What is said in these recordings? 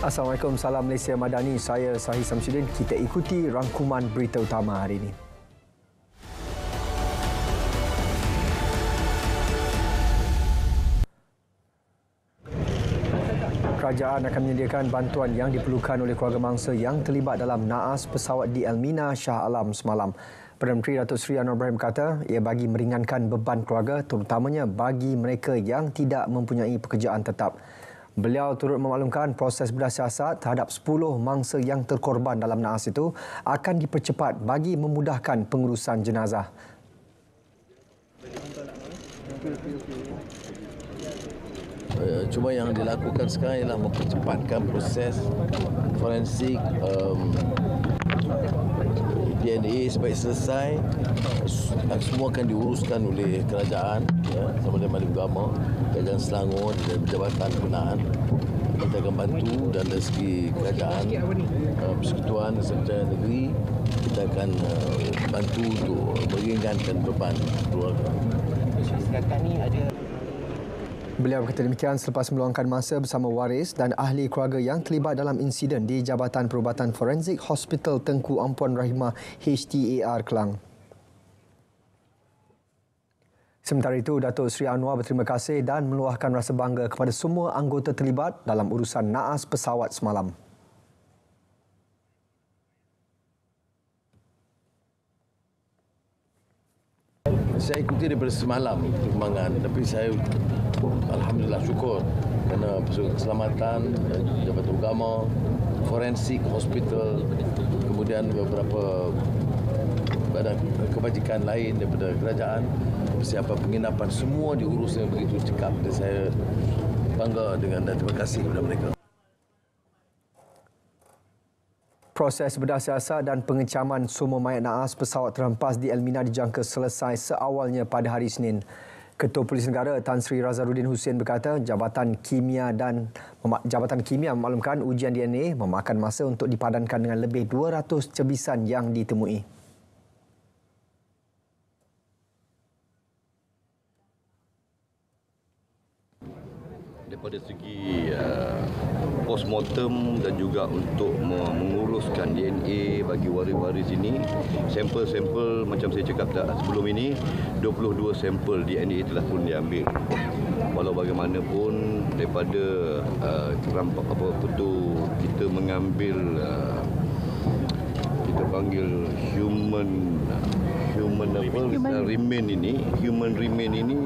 Assalamualaikum, salam Malaysia Madani. Saya Sahih Samsudin. Kita ikuti rangkuman berita utama hari ini. Kerajaan akan menyediakan bantuan yang diperlukan oleh keluarga mangsa yang terlibat dalam naas pesawat di Elmina Shah Alam semalam. Perdana Menteri Datuk Seri Anwar Ibrahim kata ia bagi meringankan beban keluarga terutamanya bagi mereka yang tidak mempunyai pekerjaan tetap. Beliau turut memaklumkan proses bedah siasat terhadap 10 mangsa yang terkorban dalam naas itu akan dipercepat bagi memudahkan pengurusan jenazah. Cuma yang dilakukan sekarang ialah mempercepatkan proses forensik DNA supaya selesai. Semua akan diuruskan oleh kerajaan, sama dengan Menteri Agama, Kerajaan Selangor dan Jabatan Pembinaan. Kita akan bantu dan dari segi kerajaan, persekutuan Sekretariat Negeri, kita akan bantu untuk meringankan beban keluarga. Beliau berkata demikian selepas meluangkan masa bersama waris dan ahli keluarga yang terlibat dalam insiden di Jabatan Perubatan Forensik Hospital Tengku Ampuan Rahimah HTAR Kelang. Sementara itu, Datuk Seri Anwar berterima kasih dan meluahkan rasa bangga kepada semua anggota terlibat dalam urusan naas pesawat semalam. Saya ikuti daripada semalam perkembangan, tapi saya alhamdulillah syukur kerana keselamatan Jabatan Agama, Forensik Hospital, kemudian beberapa badan kebajikan lain daripada kerajaan, persiapan penginapan semua diurus dengan begitu cekap dan saya bangga dengan dan terima kasih kepada mereka. Proses bedah siasat dan pengecaman semua mayat naas pesawat terhempas di Elmina dijangka selesai seawalnya pada hari Isnin. Ketua Polis Negara Tan Sri Razaruddin Hussein berkata Jabatan Kimia memaklumkan ujian DNA memakan masa untuk dipadankan dengan lebih 200 cebisan yang ditemui. Daripada segi postmortem dan juga untuk menguruskan DNA bagi waris-waris ini, sampel-sampel macam saya cakap sebelum ini, 22 sampel DNA telah pun diambil. Walau bagaimanapun daripada kita mengambil kita panggil human remain ini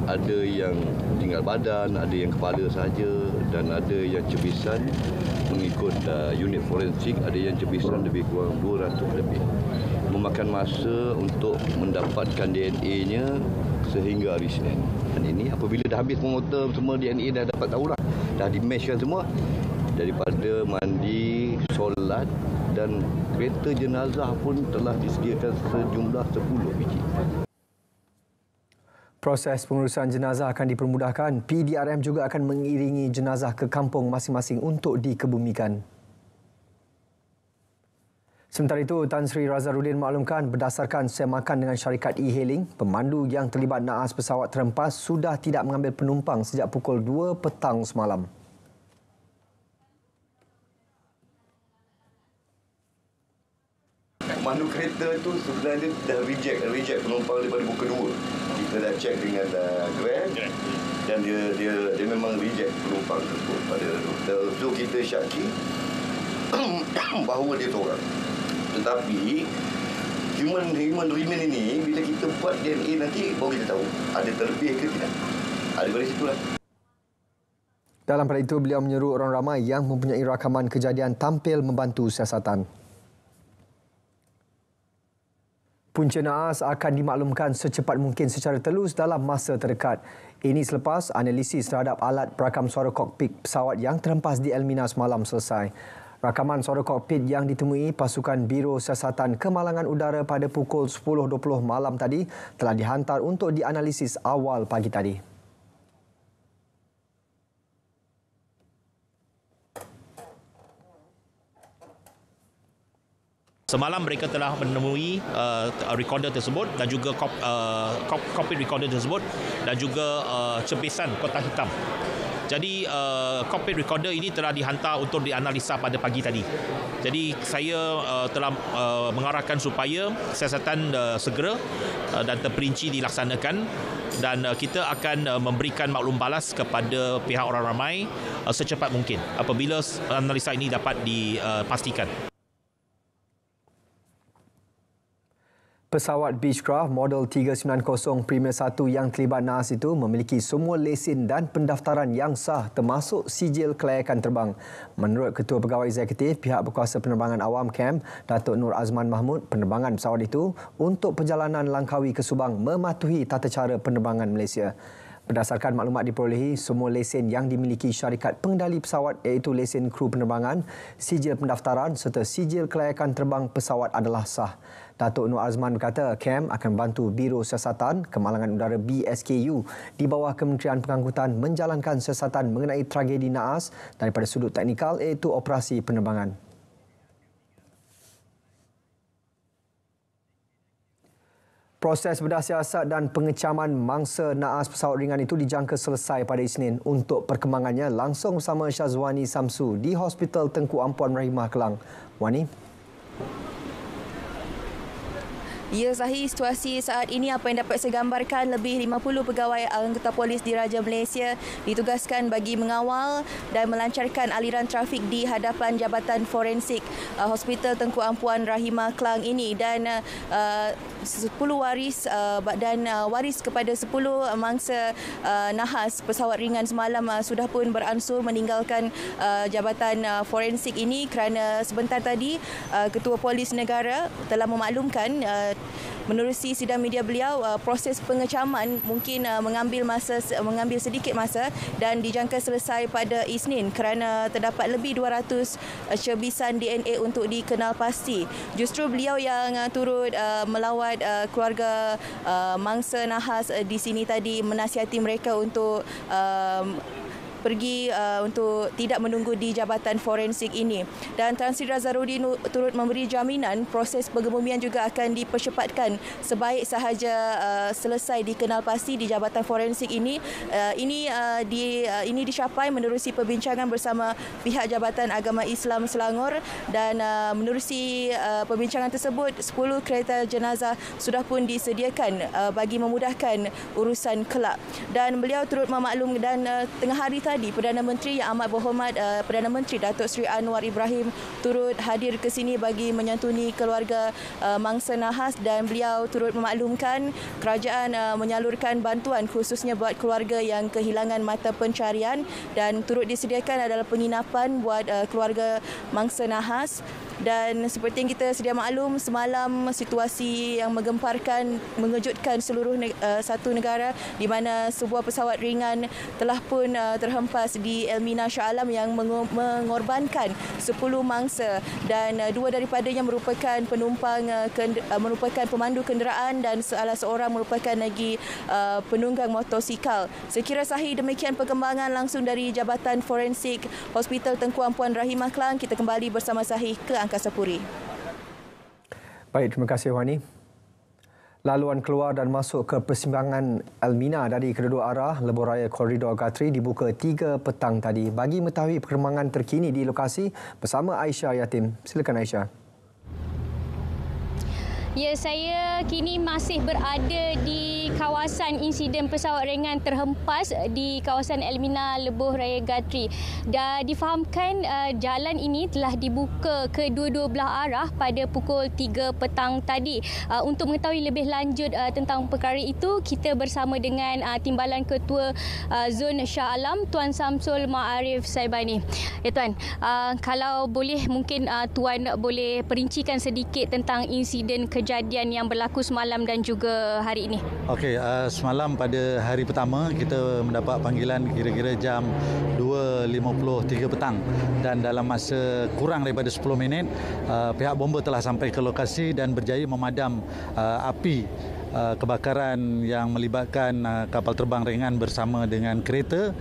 ada yang tinggal badan, ada yang kepala saja dan ada yang cebisan mengikut unit forensik, ada yang cebisan lebih kurang 200 lebih. Memakan masa untuk mendapatkan DNA-nya sehingga hari Isnin. Dan ini apabila dah habis pemotong semua DNA dah dapat tahulah, dah di-matchkan semua daripada mandi, solat dan kereta jenazah pun telah disediakan sejumlah 10 biji. Proses pengurusan jenazah akan dipermudahkan. PDRM juga akan mengiringi jenazah ke kampung masing-masing untuk dikebumikan. Sementara itu, Tan Sri Razaruddin maklumkan berdasarkan semakan dengan syarikat e-hailing, pemandu yang terlibat naas pesawat terhempas sudah tidak mengambil penumpang sejak pukul 2 petang semalam. Pemandu kereta tu sebenarnya dah reject penumpang daripada pukul 2. Kita dah check dengan Grab dan dia memang reject penumpang tersebut pada so kita syaki bahawa dia seorang. Tetapi human remain ini bila kita buat DNA nanti baru kita tahu ada terlebih ke tidak. Ada dari situlah. Dalam pada itu, beliau menyeru orang ramai yang mempunyai rakaman kejadian tampil membantu siasatan. Punca naas akan dimaklumkan secepat mungkin secara telus dalam masa terdekat. Ini selepas analisis terhadap alat perakam suara kokpit pesawat yang terhempas di Elmina semalam selesai. Rakaman suara kokpit yang ditemui pasukan Biro Siasatan Kemalangan Udara pada pukul 10.20 malam tadi telah dihantar untuk dianalisis awal pagi tadi. Semalam mereka telah menemui recorder tersebut dan juga cockpit recorder tersebut dan juga cepisan kotak hitam. Jadi cockpit recorder ini telah dihantar untuk dianalisa pada pagi tadi. Jadi saya telah mengarahkan supaya siasatan segera dan terperinci dilaksanakan dan kita akan memberikan maklum balas kepada pihak orang ramai secepat mungkin apabila analisa ini dapat dipastikan. Pesawat Beechcraft model 390 Premier 1 yang terlibat naas itu memiliki semua lesen dan pendaftaran yang sah termasuk sijil kelayakan terbang. Menurut Ketua Pegawai Eksekutif Pihak Berkuasa Penerbangan Awam KAM, Datuk Nur Azman Mahmud, penerbangan pesawat itu untuk perjalanan Langkawi ke Subang mematuhi tata cara penerbangan Malaysia. Berdasarkan maklumat diperolehi, semua lesen yang dimiliki syarikat pengendali pesawat iaitu lesen kru penerbangan, sijil pendaftaran serta sijil kelayakan terbang pesawat adalah sah. Datuk Nur Azman berkata KAM akan membantu Biro Siasatan Kemalangan Udara BSKU di bawah Kementerian Pengangkutan menjalankan siasatan mengenai tragedi naas daripada sudut teknikal iaitu operasi penerbangan. Proses bedah siasat dan pengecaman mangsa naas pesawat ringan itu dijangka selesai pada Isnin. Untuk perkembangannya langsung bersama Syazwani Samsu di Hospital Tengku Ampuan Rahimah Kelang. Wani. Ya, Zahir, situasi saat ini apa yang dapat saya gambarkan, lebih 50 pegawai anggota polis Diraja Malaysia ditugaskan bagi mengawal dan melancarkan aliran trafik di hadapan Jabatan Forensik Hospital Tengku Ampuan Rahimah Kelang ini dan 10 waris dan waris kepada 10 mangsa nahas pesawat ringan semalam sudah pun beransur meninggalkan Jabatan Forensik ini kerana sebentar tadi Ketua Polis Negara telah memaklumkan menerusi sidang media beliau, proses pengecaman mungkin mengambil sedikit masa dan dijangka selesai pada Isnin kerana terdapat lebih 200 cebisan DNA untuk dikenal pasti. Justru beliau yang turut melawat keluarga mangsa nahas di sini tadi menasihati mereka untuk pergi untuk tidak menunggu di Jabatan Forensik ini. Dan Tan Sri Nazarudin turut memberi jaminan proses pengebumian juga akan dipercepatkan sebaik sahaja selesai dikenal pasti di Jabatan Forensik ini. Ini dicapai menerusi perbincangan bersama pihak Jabatan Agama Islam Selangor dan menerusi perbincangan tersebut 10 kereta jenazah sudah pun disediakan bagi memudahkan urusan kelak. Dan beliau turut memaklum dan tengah hari tadi Perdana Menteri Yang Amat Berhormat Perdana Menteri Datuk Seri Anwar Ibrahim turut hadir ke sini bagi menyantuni keluarga mangsa nahas dan beliau turut memaklumkan kerajaan menyalurkan bantuan khususnya buat keluarga yang kehilangan mata pencarian dan turut disediakan adalah penginapan buat keluarga mangsa nahas. Dan seperti yang kita sedia maklum, semalam situasi yang menggemparkan, mengejutkan seluruh satu negara di mana sebuah pesawat ringan telah pun terhempas di Elmina Shah Alam yang mengorbankan 10 mangsa dan 2 daripadanya merupakan merupakan pemandu kenderaan dan salah seorang merupakan lagi penunggang motosikal. Sekira Sahih, demikian perkembangan langsung dari Jabatan Forensik Hospital Tengku Ampuan Rahimah Kelang. Kita kembali bersama Sahih ke Angkasa Puri. Baik, terima kasih Wani. Laluan keluar dan masuk ke persimpangan Elmina dari kedua arah lebuh raya Koridor Gatri dibuka 3 petang tadi. Bagi mengetahui perkembangan terkini di lokasi bersama Aisyah Yatim. Silakan Aisyah. Ya, saya kini masih berada di kawasan insiden pesawat ringan terhempas di kawasan Elmina Lebuh Raya Gatri. Dan difahamkan jalan ini telah dibuka kedua-dua belah arah pada pukul 3 petang tadi. Untuk mengetahui lebih lanjut tentang perkara itu, kita bersama dengan Timbalan Ketua Zon Shah Alam, Tuan Samsul Ma'arif Saibani. Ya Tuan, kalau boleh mungkin Tuan boleh perincikan sedikit tentang insiden kejadian yang berlaku semalam dan juga hari ini. Okey, semalam pada hari pertama kita mendapat panggilan kira-kira jam 2.53 petang dan dalam masa kurang daripada 10 minit pihak bomba telah sampai ke lokasi dan berjaya memadam api kebakaran yang melibatkan kapal terbang ringan bersama dengan kereta.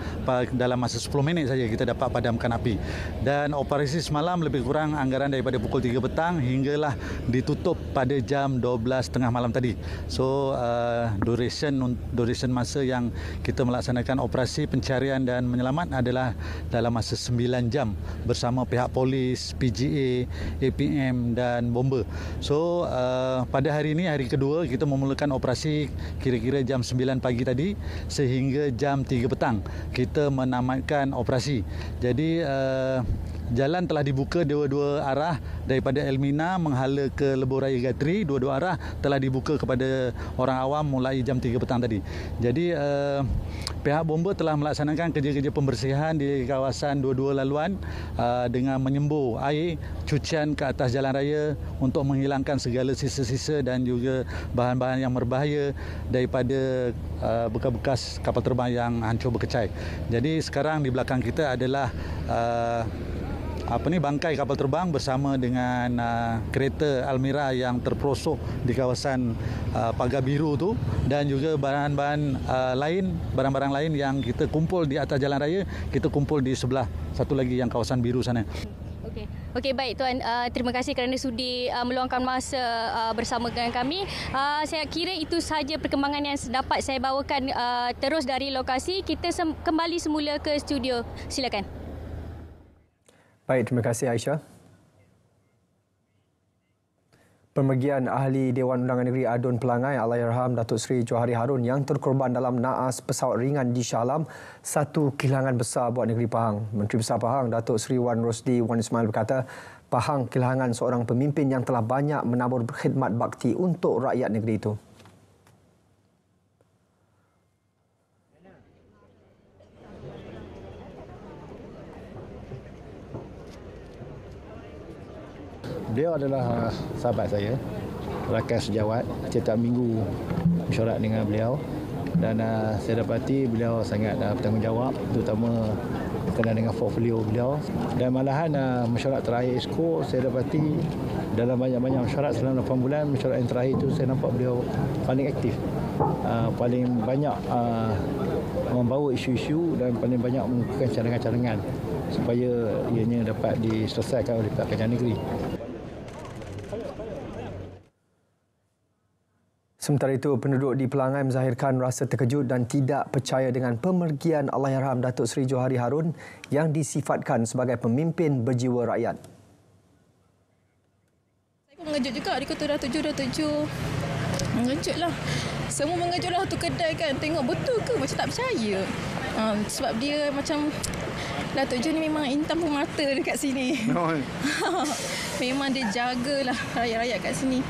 Dalam masa 10 minit saja kita dapat padamkan api. Dan operasi semalam lebih kurang anggaran daripada pukul 3 petang hinggalah ditutup pada jam 12.30 malam tadi. So duration masa yang kita melaksanakan operasi pencarian dan menyelamat adalah dalam masa 9 jam bersama pihak polis, PGA, APM dan bomba. So pada hari ini, hari kedua, kita memulakan operasi kira-kira jam 9 pagi tadi sehingga jam 3 petang kita menamatkan operasi. Jadi jalan telah dibuka dua-dua arah daripada Elmina menghala ke Lebuh Raya Gatri. Dua-dua arah telah dibuka kepada orang awam mulai jam 3 petang tadi. Jadi pihak bomba telah melaksanakan kerja-kerja pembersihan di kawasan dua-dua laluan dengan menyembur air cucian ke atas jalan raya untuk menghilangkan segala sisa-sisa dan juga bahan-bahan yang berbahaya daripada bekas-bekas kapal terbang yang hancur berkecai. Jadi sekarang di belakang kita adalah bangkai kapal terbang bersama dengan kereta Almira yang terperosok di kawasan Pagar Biru tu, dan juga barang-barang lain yang kita kumpul di atas jalan raya, kita kumpul di sebelah satu lagi yang kawasan biru sana. Okey, baik Tuan. Terima kasih kerana sudi meluangkan masa bersama dengan kami. Saya kira itu sahaja perkembangan yang dapat saya bawakan terus dari lokasi. Kita kembali semula ke studio. Silakan. Baik, terima kasih Aisyah. Pemergian Ahli Dewan Undangan Negeri Adun Pelangai Allahyarham Datuk Seri Johari Harun yang terkorban dalam naas pesawat ringan di Shah Alam, satu kehilangan besar buat negeri Pahang. Menteri Besar Pahang Datuk Seri Wan Rosdi Wan Ismail berkata, Pahang kehilangan seorang pemimpin yang telah banyak menabur khidmat bakti untuk rakyat negeri itu. Beliau adalah sahabat saya, rakan sejawat, setiap minggu mesyuarat dengan beliau, dan saya dapati beliau sangat bertanggungjawab, terutama berkenaan dengan portfolio beliau. Dan malahan mesyuarat terakhir ISKO, saya dapati dalam banyak-banyak mesyuarat selama 8 bulan, mesyuarat yang terakhir itu saya nampak beliau paling aktif, paling banyak membawa isu-isu dan paling banyak mengukuhkan cadangan-cadangan supaya ianya dapat diselesaikan oleh pihak kerajaan negeri. Sementara itu, penduduk di Pelangai menzahirkan rasa terkejut dan tidak percaya dengan pemergian Allahyarham Datuk Seri Johari Harun yang disifatkan sebagai pemimpin berjiwa rakyat. Saya mengejut juga, dia kata dah tuju. Mengejutlah. Semua mengejutlah tu kedai kan. Tengok betul ke? Macam tak percaya. Sebab dia macam Datuk Jo ni memang intan pemata dekat sini. Memang dia jagalah rakyat-rakyat kat sini.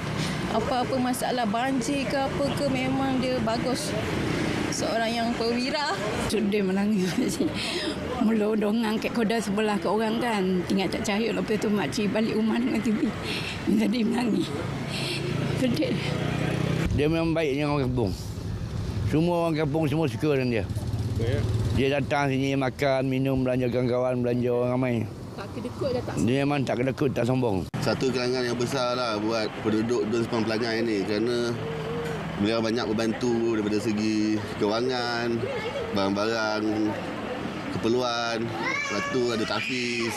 Apa-apa masalah banjir ke apa ke, memang dia bagus. Seorang yang perwira. Sudah menangis. Mula dong angkat koda sebelah ke orang kan. Tinggal tak cahaya. Lepas tu makcik balik rumah dengan TV. Jadi menangis. Sedih. Dia memang baiknya orang kampung. Semua orang kampung semua suka dengan dia. Dia datang sini makan, minum, belanja kawan-kawan, belanja orang ramai. Tak kedekut dah tak. Dia memang tak kedekut, tak sombong. Satu kehilangan yang besar lah buat penduduk Dun Sepang Pelangai ni, kerana beliau banyak membantu daripada segi kewangan, barang-barang, keperluan. Lepas tu ada Tafiz.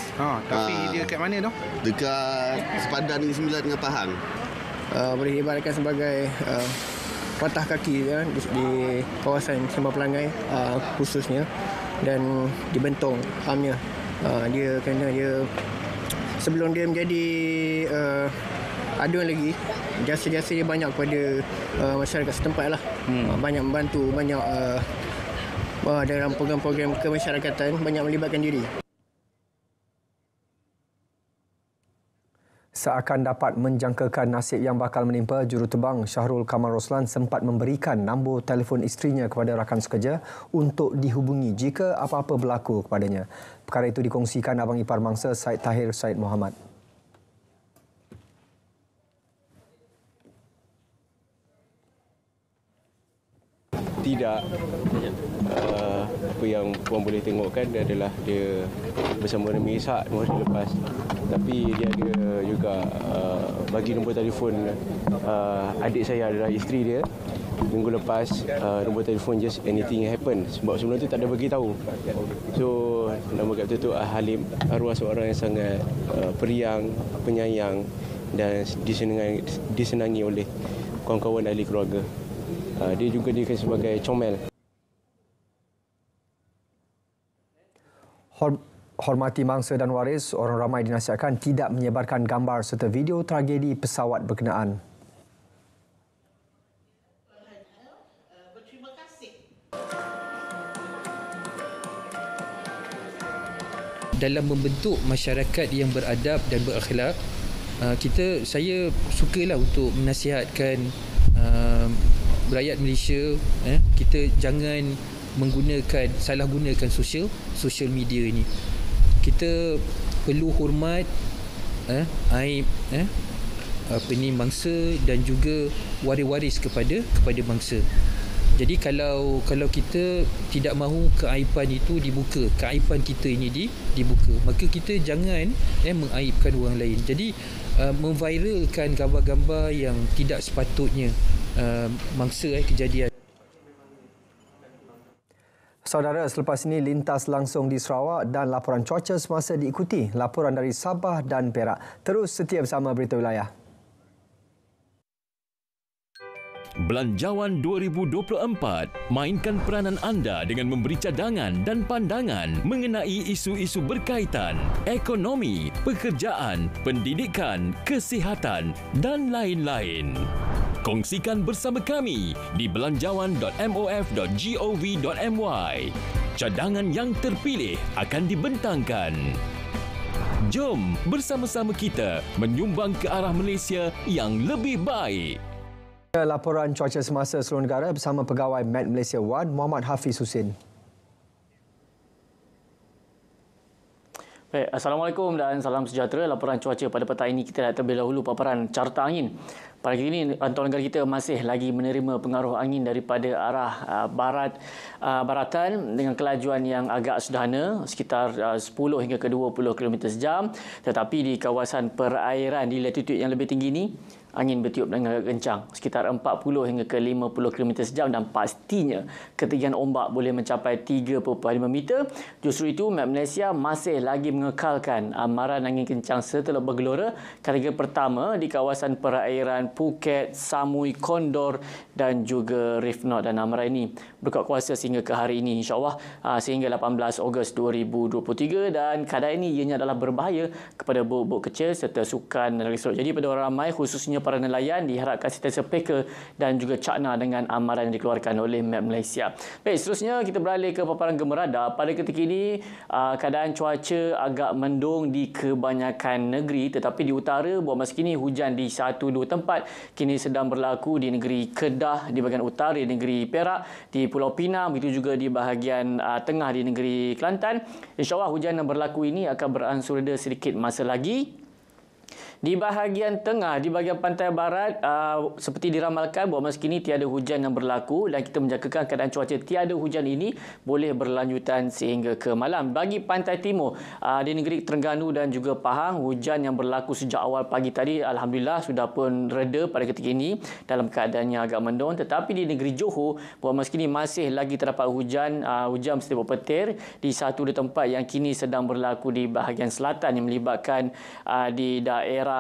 Tapi dia kat mana tu? Dekat sepadan Negeri Sembilan dengan Pahang. Boleh diibaratkan sebagai patah kaki ya, di kawasan Sembang Pelangai khususnya, dan di Bentong hamnya. Dia kerana dia sebelum dia menjadi adun lagi, jasa-jasa dia banyak kepada masyarakat setempat lah. Banyak membantu, banyak dalam program-program kemasyarakatan, banyak melibatkan diri. Seakan dapat menjangkakan nasib yang bakal menimpa, jurutebang Syahrul Kamal Roslan sempat memberikan nombor telefon isterinya kepada rakan sekerja untuk dihubungi jika apa-apa berlaku kepadanya. Perkara itu dikongsikan Abang Ipar Mangsa Syed Tahir Syed Muhammad. tidak. Apa yang puan boleh tengokkan adalah dia bersama dengan Ishak masa lepas. Tapi dia ada juga bagi nombor telefon adik saya adalah isteri dia. Minggu lepas nombor telefon just anything happen. Sebab sebelum tu tak ada bagi tahu. So nama kat tu Halim, arwah seorang yang sangat periang, penyayang dan disenangi oleh kawan-kawan ahli keluarga. Dia juga dikenal sebagai comel. Hormati mangsa dan waris, orang ramai dinasihatkan tidak menyebarkan gambar serta video tragedi pesawat berkenaan. Dalam membentuk masyarakat yang beradab dan berakhlak, saya sukalah untuk menasihatkan rakyat Malaysia, kita jangan salah gunakan social media ini. Kita perlu hormat aib mangsa dan juga waris-waris kepada mangsa. Jadi kalau kita tidak mahu keaiban itu dibuka, keaiban kita ini dibuka, maka kita jangan mengaibkan orang lain. Jadi memviralkan gambar-gambar yang tidak sepatutnya mangsa kejadian. Saudara, selepas ini lintas langsung di Sarawak dan laporan cuaca semasa diikuti laporan dari Sabah dan Perak. Terus setia bersama Berita Wilayah. Belanjawan 2024, mainkan peranan anda dengan memberi cadangan dan pandangan mengenai isu-isu berkaitan ekonomi, pekerjaan, pendidikan, kesihatan dan lain-lain. Kongsikan bersama kami di belanjawan.mof.gov.my. Cadangan yang terpilih akan dibentangkan. Jom bersama-sama kita menyumbang ke arah Malaysia yang lebih baik. Laporan cuaca semasa seluruh negara bersama Pegawai Met Malaysia Wan, Muhammad Hafiz Husin. Baik, Assalamualaikum dan salam sejahtera. Laporan cuaca pada petang ini kita lihat terlebih dahulu paparan carta angin. Pagi ini rantauan negara kita masih lagi menerima pengaruh angin daripada arah baratan dengan kelajuan yang agak sederhana sekitar 10 hingga ke 20 km sejam. Tetapi di kawasan perairan di latitude yang lebih tinggi ini angin bertiup dengan kencang sekitar 40 hingga ke 50 km sejam dan pastinya ketinggian ombak boleh mencapai 3.5 meter. Justru itu Met Malaysia masih lagi mengekalkan amaran angin kencang setelah bergelora kategori pertama di kawasan perairan Phuket, Samui, Kondor dan juga Reef North, dan amaran ini berkuat kuasa sehingga ke hari ini insya-Allah sehingga 18 Ogos 2023, dan keadaan ini ianya adalah berbahaya kepada bot-bot kecil serta sukan resort. Jadi pada orang ramai khususnya para nelayan diharapkan sentiasa peka dan juga cakna dengan amaran yang dikeluarkan oleh Met Malaysia. Baik, seterusnya kita beralih ke paparan gemerada. Pada ketika ini keadaan cuaca agak mendung di kebanyakan negeri, tetapi di utara buat masa kini hujan di 1-2 tempat kini sedang berlaku di negeri Kedah di bahagian utara, di negeri Perak, di Pulau Pinang, begitu juga di bahagian tengah di negeri Kelantan. InsyaAllah hujan yang berlaku ini akan beransur reda sedikit masa lagi. Di bahagian tengah, di bahagian pantai barat, seperti diramalkan bahawa masa kini tiada hujan yang berlaku dan kita menjangkakan keadaan cuaca tiada hujan ini boleh berlanjutan sehingga ke malam. Bagi pantai timur, di negeri Terengganu dan juga Pahang, hujan yang berlaku sejak awal pagi tadi Alhamdulillah sudah pun reda pada ketika ini dalam keadaan yang agak mendung. Tetapi di negeri Johor, bahawa masa kini masih lagi terdapat hujan setiap petir di 1-2 tempat yang kini sedang berlaku di bahagian selatan yang melibatkan di daerah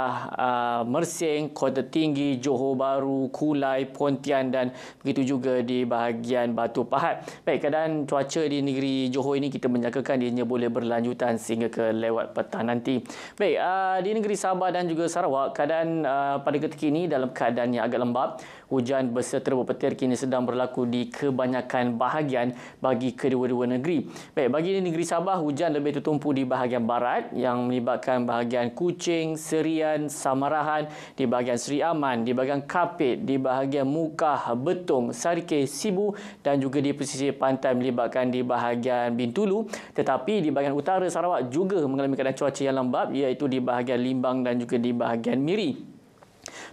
Mersing, Kota Tinggi, Johor Bahru, Kulai, Pontian dan begitu juga di bahagian Batu Pahat. Baik, keadaan cuaca di negeri Johor ini kita menjangkakan ianya boleh berlanjutan sehingga ke lewat petang nanti. Baik, di negeri Sabah dan juga Sarawak, keadaan pada ketika ini dalam keadaan yang agak lembap. Hujan berserta petir kini sedang berlaku di kebanyakan bahagian bagi kedua-dua negeri. Baik, bagi negeri Sabah, hujan lebih tertumpu di bahagian barat yang melibatkan bahagian Kuching, Serian, Samarahan, di bahagian Seri Aman, di bahagian Kapit, di bahagian Mukah, Betong, Sarike, Sibu dan juga di pesisir pantai melibatkan di bahagian Bintulu. Tetapi di bahagian utara Sarawak juga mengalami keadaan cuaca yang lembap, iaitu di bahagian Limbang dan juga di bahagian Miri.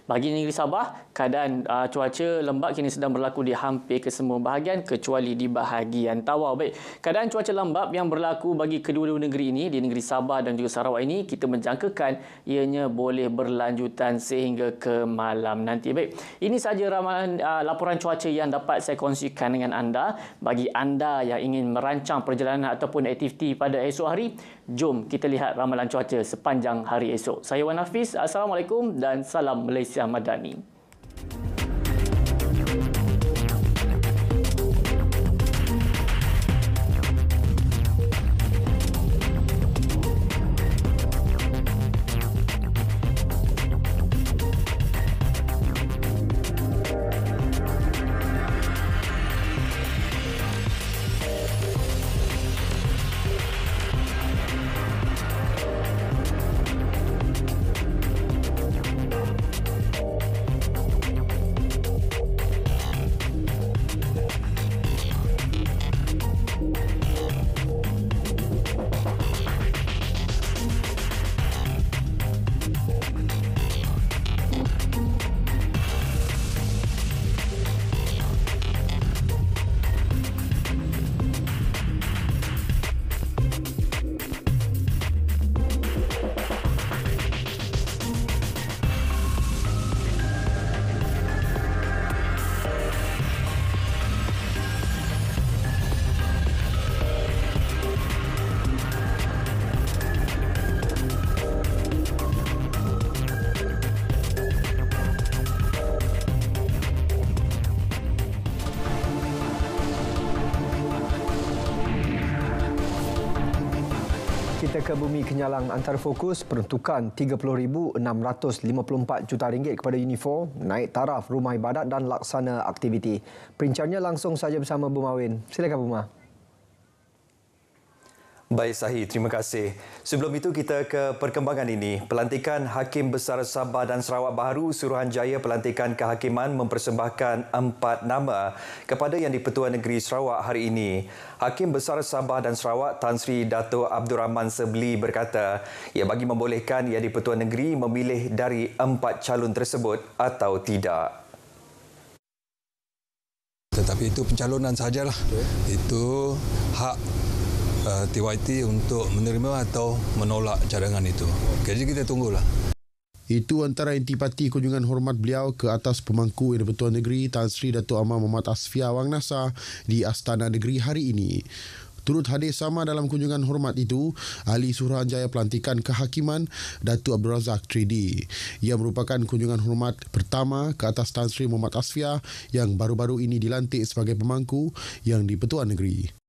Bagi negeri Sabah, keadaan cuaca lembap kini sedang berlaku di hampir kesemua bahagian kecuali di bahagian Tawau. Baik, keadaan cuaca lembap yang berlaku bagi kedua-dua negeri ini, di negeri Sabah dan juga Sarawak ini, kita menjangkakan ianya boleh berlanjutan sehingga ke malam nanti. Baik, ini sahaja ramalan laporan cuaca yang dapat saya kongsikan dengan anda. Bagi anda yang ingin merancang perjalanan ataupun aktiviti pada esok hari, jom kita lihat ramalan cuaca sepanjang hari esok. Saya Wan Hafiz, Assalamualaikum dan salam Malaysia Madani. Kita ke Bumi Kenyalang. Antara fokus peruntukan RM30,654 juta kepada Unifor, naik taraf rumah ibadat dan laksana aktiviti. Perincannya langsung saja bersama Bu Mawin. Silakan Bu Ma. Baik Sahih, terima kasih. Sebelum itu kita ke perkembangan ini. Pelantikan Hakim Besar Sabah dan Sarawak baru, Suruhanjaya Pelantikan Kehakiman mempersembahkan 4 nama kepada Yang di-Pertuan Negeri Sarawak hari ini. Hakim Besar Sabah dan Sarawak Tan Sri Dato' Abdul Rahman Sebeli berkata, ia bagi membolehkan Yang di-Pertuan Negeri memilih dari 4 calon tersebut atau tidak. Tetapi itu pencalonan sahajalah. Itu hak TYT untuk menerima atau menolak cadangan itu. Jadi kita tunggulah. Itu antara intipati kunjungan hormat beliau ke atas pemangku Yang di-Pertuan Negeri Tan Sri Dato' Amar Muhammad Asfia Wang Nasa di Astana Negeri hari ini. Turut hadir sama dalam kunjungan hormat itu, Ahli Suruhanjaya Pelantikan Kehakiman Datuk Abdul Razak 3D. Ia merupakan kunjungan hormat pertama ke atas Tan Sri Muhammad Asfia yang baru-baru ini dilantik sebagai pemangku Yang di-Pertuan Negeri.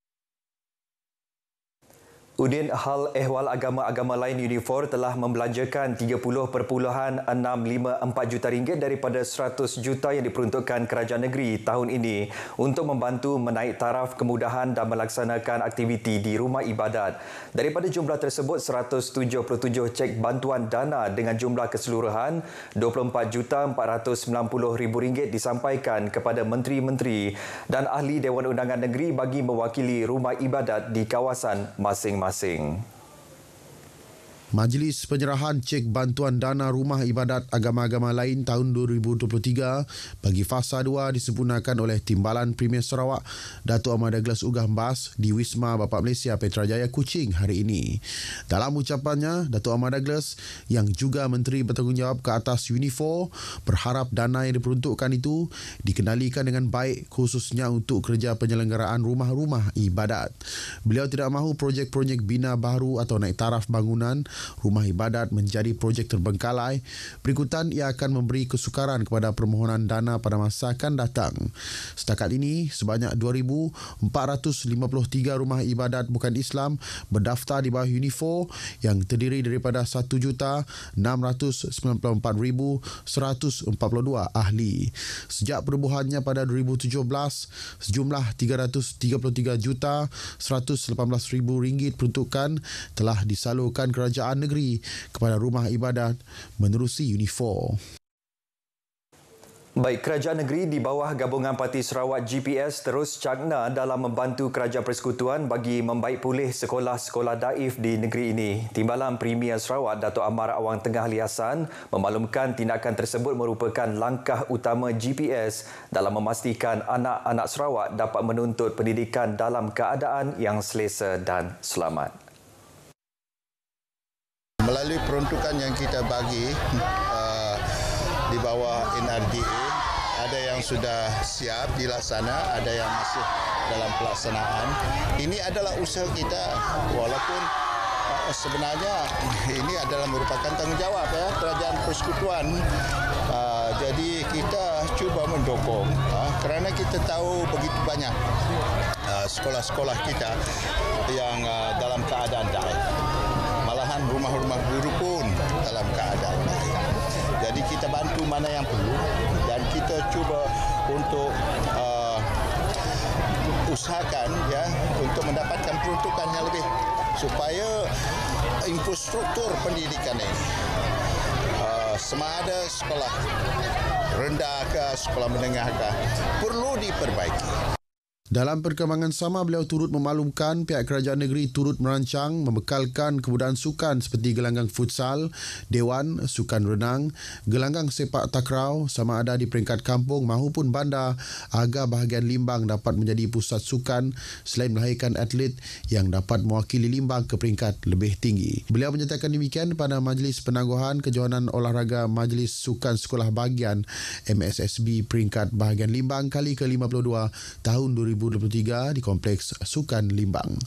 Udin Hal Ehwal Agama-Agama Lain Unifor telah membelanjakan RM30.654 juta daripada 100 juta yang diperuntukkan kerajaan negeri tahun ini untuk membantu menaik taraf kemudahan dan melaksanakan aktiviti di rumah ibadat. Daripada jumlah tersebut, 177 cek bantuan dana dengan jumlah keseluruhan RM24,490,000 disampaikan kepada menteri-menteri dan ahli Dewan Undangan Negeri bagi mewakili rumah ibadat di kawasan masing-masing. Majlis penyerahan cek bantuan dana rumah ibadat agama-agama lain tahun 2023 bagi fasa 2 disempurnakan oleh Timbalan Premier Sarawak Datuk Ahmad Douglas Ugah Mbas di Wisma Bapa Malaysia Petrajaya Kuching hari ini. Dalam ucapannya, Datuk Ahmad Douglas yang juga Menteri Bertanggungjawab ke atas Unifor berharap dana yang diperuntukkan itu dikendalikan dengan baik khususnya untuk kerja penyelenggaraan rumah-rumah ibadat. Beliau tidak mahu projek-projek bina baru atau naik taraf bangunan rumah ibadat menjadi projek terbengkalai. Berikutan ia akan memberi kesukaran kepada permohonan dana pada masa akan datang. Setakat ini, sebanyak 2,453 rumah ibadat bukan Islam berdaftar di bawah Unifor yang terdiri daripada 1,694,142 ahli. Sejak perubahannya pada 2017, sejumlah RM333,118,000 peruntukan telah disalurkan kerajaan negeri kepada rumah ibadat menerusi Unifor. Baik, kerajaan negeri di bawah gabungan Parti Sarawak GPS terus cakna dalam membantu kerajaan persekutuan bagi membaik pulih sekolah-sekolah daif di negeri ini. Timbalan Premier Sarawak Datuk Amar Awang Tengah Ali Hassan memaklumkan tindakan tersebut merupakan langkah utama GPS dalam memastikan anak-anak Sarawak dapat menuntut pendidikan dalam keadaan yang selesa dan selamat. Melalui peruntukan yang kita bagi di bawah NRDA, ada yang sudah siap dilaksana, ada yang masih dalam pelaksanaan. Ini adalah usaha kita, walaupun sebenarnya ini adalah merupakan tanggungjawab kerajaan persekutuan. Jadi kita cuba mendukung kerana kita tahu begitu banyak sekolah-sekolah kita yang dalam keadaan daif. Malahan rumah-rumah guru pun dalam keadaan daif. Jadi kita bantu mana yang perlu dan kita cuba untuk usahakan untuk mendapatkan peruntukan yang lebih supaya infrastruktur pendidikan ini sama ada sekolah rendah ke sekolah menengah ke perlu diperbaiki. Dalam perkembangan sama, beliau turut memaklumkan pihak kerajaan negeri turut merancang membekalkan kebudayaan sukan seperti gelanggang futsal, dewan, sukan renang, gelanggang sepak takraw sama ada di peringkat kampung maupun bandar agar bahagian Limbang dapat menjadi pusat sukan selain melahirkan atlet yang dapat mewakili Limbang ke peringkat lebih tinggi. Beliau menyatakan demikian pada Majlis Penangguhan Kejohanan Olahraga Majlis Sukan Sekolah Bahagian MSSB peringkat bahagian Limbang kali ke-52 tahun 2023 di Kompleks Sukan Limbang.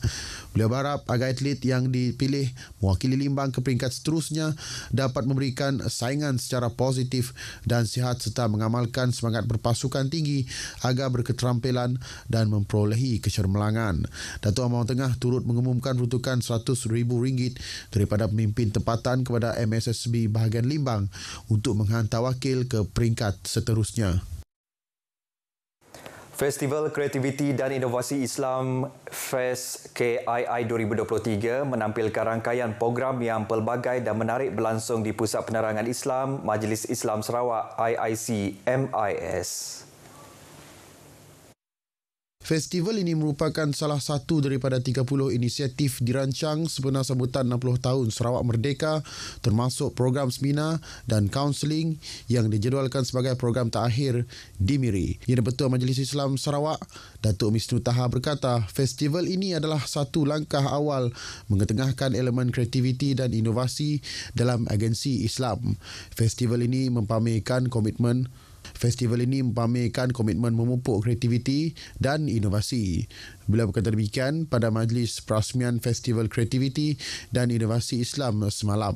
Beliau berharap agar atlet yang dipilih mewakili Limbang ke peringkat seterusnya dapat memberikan saingan secara positif dan sihat serta mengamalkan semangat berpasukan tinggi agar berketerampilan dan memperolehi kecermelangan. Datuk Amar Tengah turut mengumumkan peruntukan RM100,000 daripada pemimpin tempatan kepada MSSB bahagian Limbang untuk menghantar wakil ke peringkat seterusnya. Festival Kreativiti dan Inovasi Islam FES KII 2023 menampilkan rangkaian program yang pelbagai dan menarik berlangsung di Pusat Penerangan Islam Majlis Islam Sarawak IIC MIS. Festival ini merupakan salah satu daripada 30 inisiatif dirancang sempena sambutan 60 tahun Sarawak Merdeka, termasuk program seminar dan kaunseling yang dijadualkan sebagai program terakhir di Miri. Yang Ketua Majlis Islam Sarawak, Datuk Misnu Taha berkata, festival ini adalah satu langkah awal mengetengahkan elemen kreativiti dan inovasi dalam agensi Islam. Festival ini mempamerkan komitmen memupuk kreativiti dan inovasi. Beliau berkata demikian pada Majlis Perasmian Festival Kreativiti dan Inovasi Islam semalam.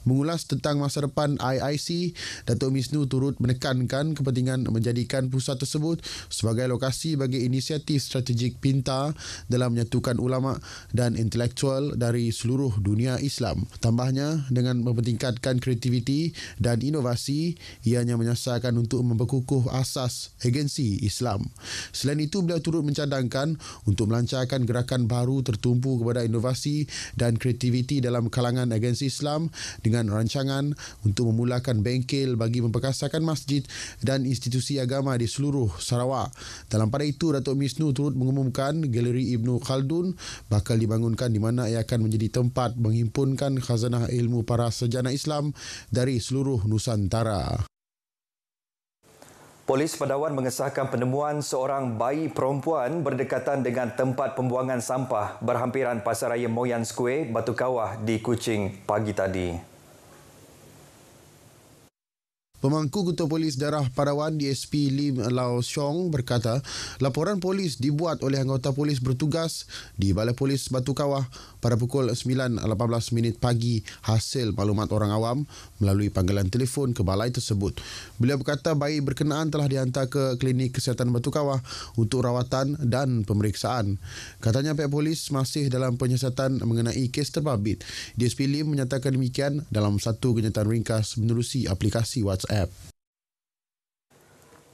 Mengulas tentang masa depan IIC, Datuk Misnu turut menekankan kepentingan menjadikan pusat tersebut sebagai lokasi bagi inisiatif strategik pintar dalam menyatukan ulama dan intelektual dari seluruh dunia Islam. Tambahnya, dengan mempertingkatkan kreativiti dan inovasi, ianya menyasarkan untuk memperkukuh asas agensi Islam. Selain itu, beliau turut mencadangkan untuk melancarkan gerakan baru tertumpu kepada inovasi dan kreativiti dalam kalangan agensi Islam dengan rancangan untuk memulakan bengkel bagi memperkasakan masjid dan institusi agama di seluruh Sarawak. Dalam pada itu, Datuk Misnu turut mengumumkan Galeri Ibnu Khaldun bakal dibangunkan di mana ia akan menjadi tempat menghimpunkan khazanah ilmu para sarjana Islam dari seluruh Nusantara. Polis Padawan mengesahkan penemuan seorang bayi perempuan berdekatan dengan tempat pembuangan sampah berhampiran Pasaraya Moyan Square, Batu Kawah di Kuching pagi tadi. Pemangku Ketua Polis Daerah Padawan DSP Lim Lau Siong berkata, laporan polis dibuat oleh anggota polis bertugas di Balai Polis Batu Kawah pada pukul 9.18 pagi hasil maklumat orang awam melalui panggilan telefon ke balai tersebut. Beliau berkata bayi berkenaan telah dihantar ke Klinik Kesihatan Batu Kawah untuk rawatan dan pemeriksaan. Katanya pihak polis masih dalam penyiasatan mengenai kes terbabit. DSP Lim menyatakan demikian dalam satu kenyataan ringkas menerusi aplikasi WhatsApp.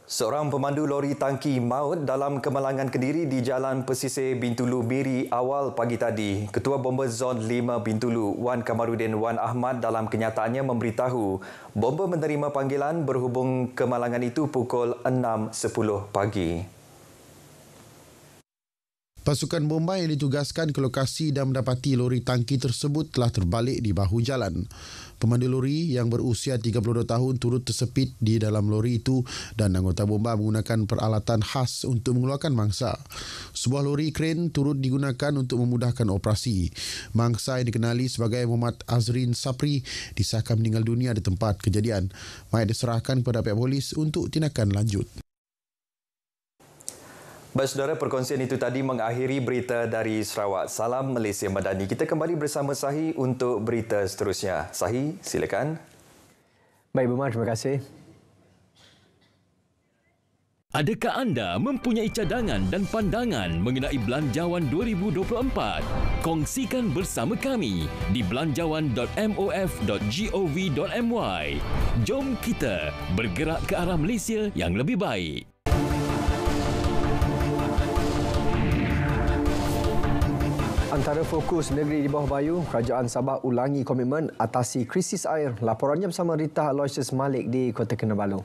Seorang pemandu lori tangki maut dalam kemalangan Kediri di Jalan Pesisir Bintulu Miri awal pagi tadi. Ketua Bomber Zon 5 Bintulu, Wan Kamarudin Wan Ahmad dalam kenyataannya memberitahu bomber menerima panggilan berhubung kemalangan itu pukul 6.10 pagi. Pasukan bomba yang ditugaskan ke lokasi dan mendapati lori tangki tersebut telah terbalik di bahu jalan. Pemandu lori yang berusia 32 tahun turut tersepit di dalam lori itu dan anggota bomba menggunakan peralatan khas untuk mengeluarkan mangsa. Sebuah lori kren turut digunakan untuk memudahkan operasi. Mangsa yang dikenali sebagai Muhammad Azrin Sapri disahkan meninggal dunia di tempat kejadian. Mayat diserahkan kepada pihak polis untuk tindakan lanjut. Baik saudara, perkongsian itu tadi mengakhiri berita dari Sarawak. Salam Malaysia Madani. Kita kembali bersama Sahi untuk berita seterusnya. Sahi, silakan. Baik, Bumar, terima kasih. Adakah anda mempunyai cadangan dan pandangan mengenai Belanjawan 2024? Kongsikan bersama kami di belanjawan.mof.gov.my. Jom kita bergerak ke arah Malaysia yang lebih baik. Antara fokus negeri di bawah bayu, Kerajaan Sabah ulangi komitmen atasi krisis air. Laporannya bersama Rita Aloysius Malik di Kota Kinabalu.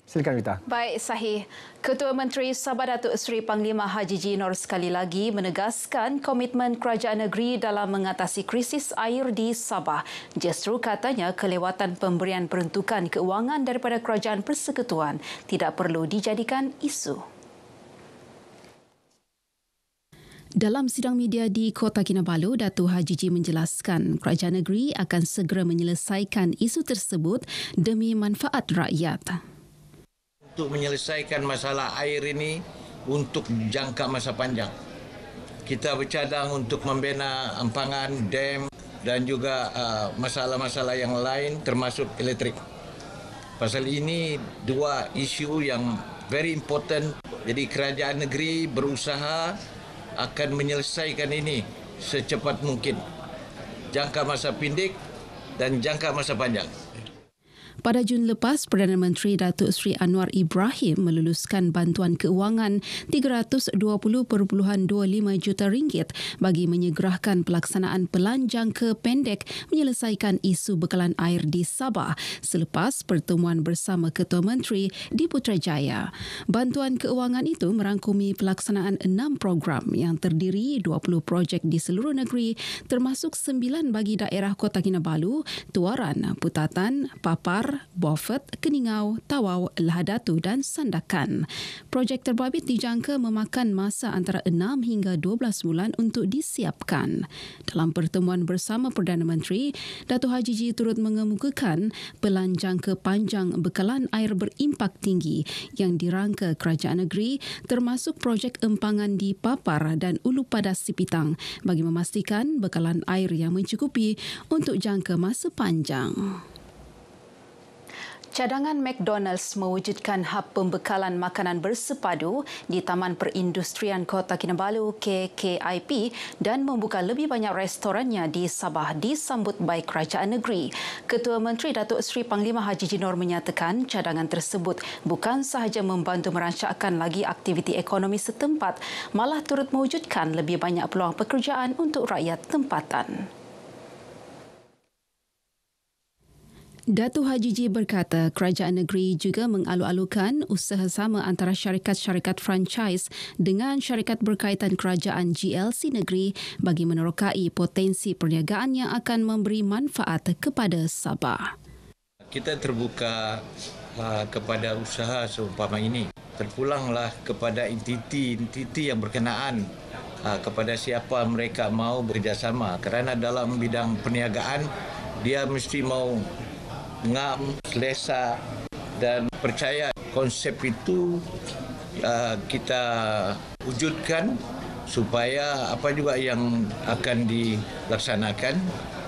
Silakan Rita. Baik, Sahih. Ketua Menteri Sabah Datuk Seri Panglima Haji G. Nor sekali lagi menegaskan komitmen kerajaan negeri dalam mengatasi krisis air di Sabah. Justru katanya kelewatan pemberian peruntukan keuangan daripada Kerajaan Persekutuan tidak perlu dijadikan isu. Dalam sidang media di Kota Kinabalu, Datuk Haji G menjelaskan kerajaan negeri akan segera menyelesaikan isu tersebut demi manfaat rakyat. Untuk menyelesaikan masalah air ini untuk jangka masa panjang. Kita bercadang untuk membina empangan, dam dan juga masalah-masalah yang lain termasuk elektrik. Pasal ini dua isu yang very important. Jadi kerajaan negeri berusaha akan menyelesaikan ini secepat mungkin. Jangka masa pendek dan jangka masa panjang. Pada Jun lepas, Perdana Menteri Datuk Seri Anwar Ibrahim meluluskan bantuan keuangan RM320.25 juta bagi menyegerakan pelaksanaan pelanjangka pendek menyelesaikan isu bekalan air di Sabah selepas pertemuan bersama Ketua Menteri di Putrajaya. Bantuan keuangan itu merangkumi pelaksanaan 6 program yang terdiri 20 projek di seluruh negeri termasuk 9 bagi daerah Kota Kinabalu, Tuaran, Putatan, Papar, Beaufort, Keningau, Tawau, Lahadatu dan Sandakan. Projek terbabit dijangka memakan masa antara 6 hingga 12 bulan untuk disiapkan. Dalam pertemuan bersama Perdana Menteri, Datuk Haji G turut mengemukakan pelanjangka panjang bekalan air berimpak tinggi yang dirangka kerajaan negeri termasuk projek empangan di Papar dan Ulu Padas Sipitang bagi memastikan bekalan air yang mencukupi untuk jangka masa panjang. Cadangan McDonald's mewujudkan hub pembekalan makanan bersepadu di Taman Perindustrian Kota Kinabalu KKIP dan membuka lebih banyak restorannya di Sabah disambut baik kerajaan negeri. Ketua Menteri Datuk Seri Panglima Haji G. Nor menyatakan cadangan tersebut bukan sahaja membantu merancangkan lagi aktiviti ekonomi setempat, malah turut mewujudkan lebih banyak peluang pekerjaan untuk rakyat tempatan. Datuk Haji G berkata kerajaan negeri juga mengalu-alukan usaha sama antara syarikat-syarikat franchise dengan syarikat berkaitan kerajaan GLC negeri bagi menerokai potensi perniagaan yang akan memberi manfaat kepada Sabah. Kita terbuka kepada usaha seumpama ini. Terpulanglah kepada entiti yang berkenaan kepada siapa mereka mau bekerjasama. Kerana dalam bidang perniagaan, dia mesti mau ngam, selesa dan percaya konsep itu kita wujudkan supaya apa juga yang akan dilaksanakan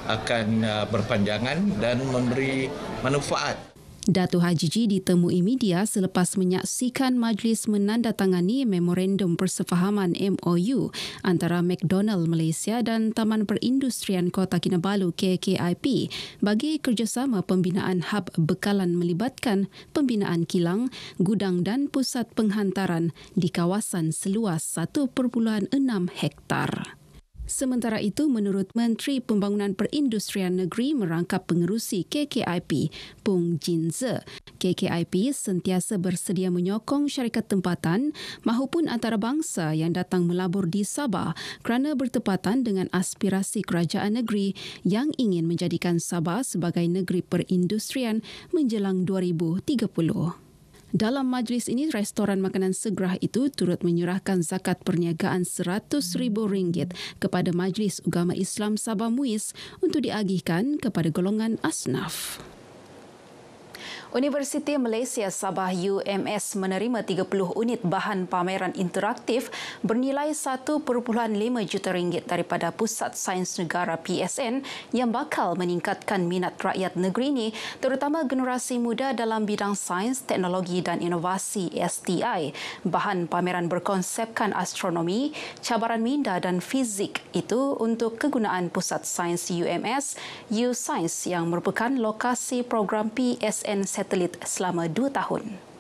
akan berpanjangan dan memberi manfaat. Datuk Haji G ditemui media selepas menyaksikan majlis menandatangani Memorandum Persefahaman MOU antara McDonald Malaysia dan Taman Perindustrian Kota Kinabalu KKIP bagi kerjasama pembinaan hub bekalan melibatkan pembinaan kilang, gudang dan pusat penghantaran di kawasan seluas 1.6 hektar. Sementara itu, menurut Menteri Pembangunan Perindustrian Negeri merangkap pengerusi KKIP, Pung Jin Ze, KKIP sentiasa bersedia menyokong syarikat tempatan mahupun antarabangsa yang datang melabur di Sabah kerana bertepatan dengan aspirasi kerajaan negeri yang ingin menjadikan Sabah sebagai negeri perindustrian menjelang 2030. Dalam majlis ini, restoran makanan segera itu turut menyerahkan zakat perniagaan RM100,000 kepada Majlis Ugama Islam Sabah Muiz untuk diagihkan kepada golongan asnaf. Universiti Malaysia Sabah UMS menerima 30 unit bahan pameran interaktif bernilai RM1.5 juta daripada Pusat Sains Negara PSN yang bakal meningkatkan minat rakyat negeri ini, terutama generasi muda dalam bidang sains, teknologi dan inovasi STI. Bahan pameran berkonsepkan astronomi, cabaran minda dan fizik itu untuk kegunaan Pusat Sains UMS, U-Science yang merupakan lokasi program PSN satelit selama 2 tahun.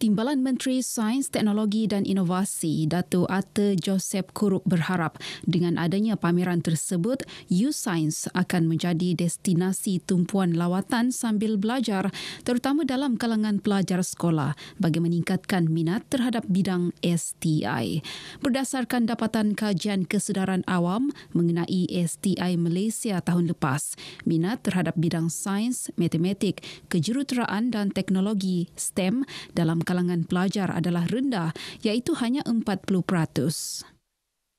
Timbalan Menteri Sains, Teknologi dan Inovasi, Dato' Ata Joseph Kurup berharap dengan adanya pameran tersebut, U-Science akan menjadi destinasi tumpuan lawatan sambil belajar, terutama dalam kalangan pelajar sekolah bagi meningkatkan minat terhadap bidang STI. Berdasarkan dapatan kajian kesedaran awam mengenai STI Malaysia tahun lepas, minat terhadap bidang sains, matematik, kejuruteraan dan teknologi STEM dalam kalangan pelajar adalah rendah, iaitu hanya 40%.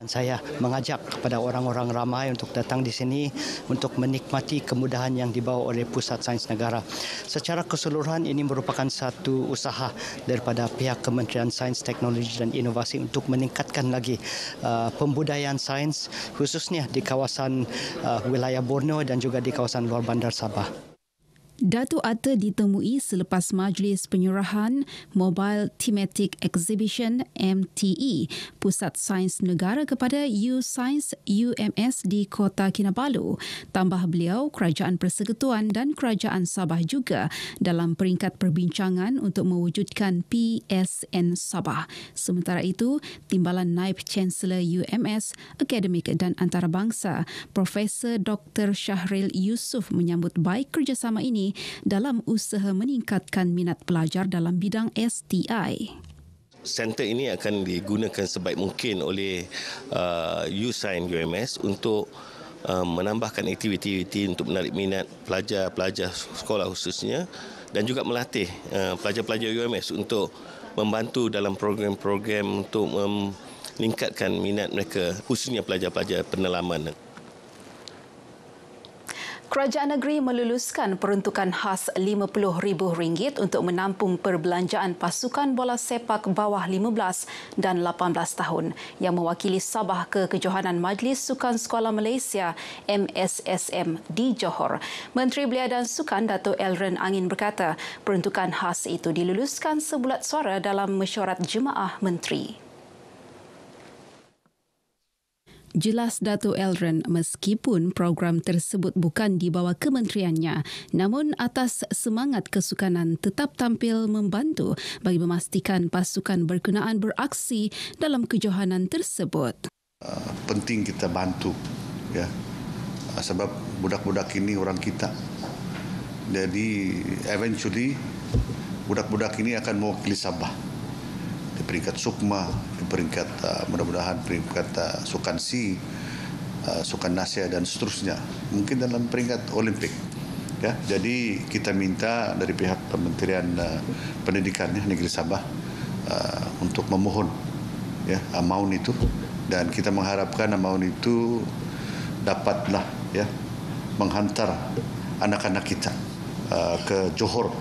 Saya mengajak kepada orang-orang ramai untuk datang di sini untuk menikmati kemudahan yang dibawa oleh Pusat Sains Negara. Secara keseluruhan ini merupakan satu usaha daripada pihak Kementerian Sains, Teknologi dan Inovasi untuk meningkatkan lagi pembudayaan sains khususnya di kawasan wilayah Borneo dan juga di kawasan luar bandar Sabah. Datuk Ata ditemui selepas majlis penyerahan Mobile Thematic Exhibition MTE Pusat Sains Negara kepada U-Science UMS di Kota Kinabalu. Tambah beliau, Kerajaan Persekutuan dan Kerajaan Sabah juga dalam peringkat perbincangan untuk mewujudkan PSN Sabah. Sementara itu, Timbalan Naib Chancellor UMS, Akademik dan Antarabangsa, Profesor Dr. Syahril Yusof menyambut baik kerjasama ini dalam usaha meningkatkan minat pelajar dalam bidang STI. Center ini akan digunakan sebaik mungkin oleh U-Science UMS untuk menambahkan aktiviti-aktiviti untuk menarik minat pelajar-pelajar sekolah khususnya dan juga melatih pelajar-pelajar UMS untuk membantu dalam program-program untuk meningkatkan minat mereka khususnya pelajar-pelajar penelaman. Kerajaan negeri meluluskan peruntukan khas RM50,000 untuk menampung perbelanjaan pasukan bola sepak bawah 15 dan 18 tahun yang mewakili Sabah ke kejohanan Majlis Sukan Sekolah Malaysia MSSM di Johor. Menteri Belia dan Sukan Dato' Elren Angin berkata peruntukan khas itu diluluskan sebulat suara dalam mesyuarat Jemaah Menteri. Jelas Dato' Elren, meskipun program tersebut bukan di bawah kementeriannya, namun atas semangat kesukanan tetap tampil membantu bagi memastikan pasukan berkenaan beraksi dalam kejohanan tersebut. Penting kita bantu, ya, sebab budak-budak ini orang kita. Jadi eventually budak-budak ini akan mewakili Sabah di peringkat Sukma, di peringkat mudah-mudahan peringkat Sukan C, Sukan Asia dan seterusnya. Mungkin dalam peringkat Olimpik. Ya, jadi kita minta dari pihak Kementerian Pendidikan Negeri Sabah untuk memohon ya amaun itu, dan kita mengharapkan amaun itu dapatlah ya menghantar anak-anak kita ke Johor.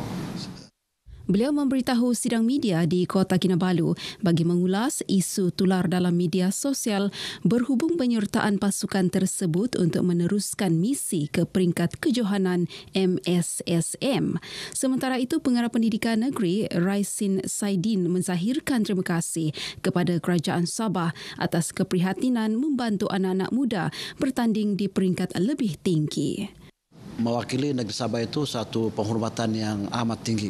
Beliau memberitahu sidang media di Kota Kinabalu bagi mengulas isu tular dalam media sosial berhubung penyertaan pasukan tersebut untuk meneruskan misi ke peringkat kejohanan MSSM. Sementara itu, Pengarah Pendidikan Negeri Raisin Saidin menzahirkan terima kasih kepada Kerajaan Sabah atas keprihatinan membantu anak-anak muda bertanding di peringkat lebih tinggi. Mewakili negeri Sabah itu satu penghormatan yang amat tinggi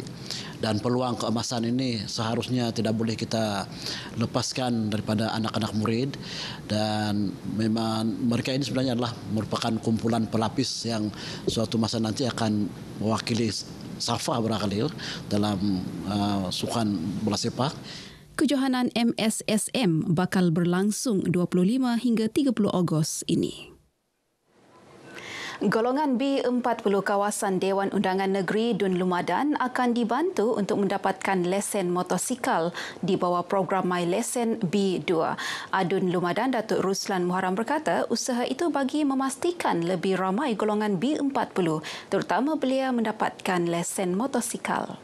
dan peluang keemasan ini seharusnya tidak boleh kita lepaskan daripada anak-anak murid, dan memang mereka ini sebenarnya adalah merupakan kumpulan pelapis yang suatu masa nanti akan mewakili Sabah barangkali dalam sukan bola sepak. Kejohanan MSSM bakal berlangsung 25 hingga 30 Ogos ini. Golongan B40 kawasan Dewan Undangan Negeri Dun Lumadan akan dibantu untuk mendapatkan lesen motosikal di bawah program My Lesen B2. Adun Lumadan Datuk Ruslan Muharram berkata usaha itu bagi memastikan lebih ramai golongan B40 terutama belia mendapatkan lesen motosikal.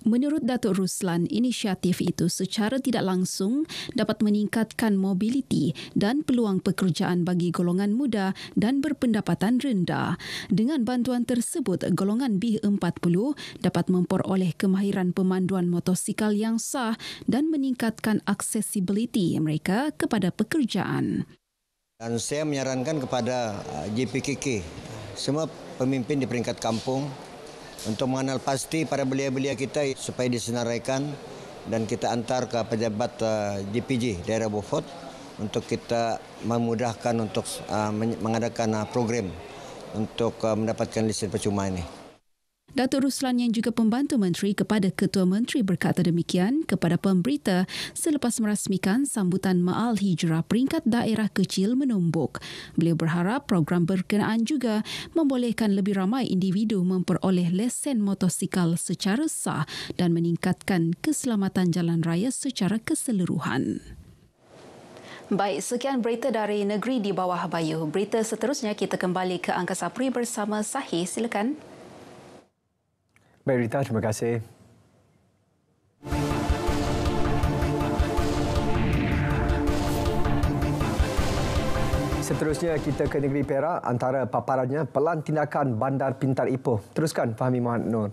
Menurut Datuk Ruslan, inisiatif itu secara tidak langsung dapat meningkatkan mobiliti dan peluang pekerjaan bagi golongan muda dan berpendapatan rendah. Dengan bantuan tersebut, golongan B40 dapat memperoleh kemahiran pemanduan motosikal yang sah dan meningkatkan aksesibiliti mereka kepada pekerjaan. Dan saya menyarankan kepada JPKK, semua pemimpin di peringkat kampung, untuk mengenal pasti para belia-belia kita supaya disenaraikan dan kita antar ke pejabat JPJ daerah Beaufort untuk kita memudahkan untuk mengadakan program untuk mendapatkan lesen percuma ini. Datuk Ruslan yang juga pembantu menteri kepada Ketua Menteri berkata demikian kepada pemberita selepas merasmikan sambutan Ma'al Hijrah peringkat daerah kecil menumbuk. Beliau berharap program berkenaan juga membolehkan lebih ramai individu memperoleh lesen motosikal secara sah dan meningkatkan keselamatan jalan raya secara keseluruhan. Baik, sekian berita dari negeri di bawah Bayu. Berita seterusnya kita kembali ke Angkasa Peri bersama Sahih. Silakan. Baik Rita, terima kasih. Seterusnya kita ke negeri Perak, antara paparannya pelan tindakan Bandar Pintar Ipoh. Teruskan Fahmi Muhammad Nur.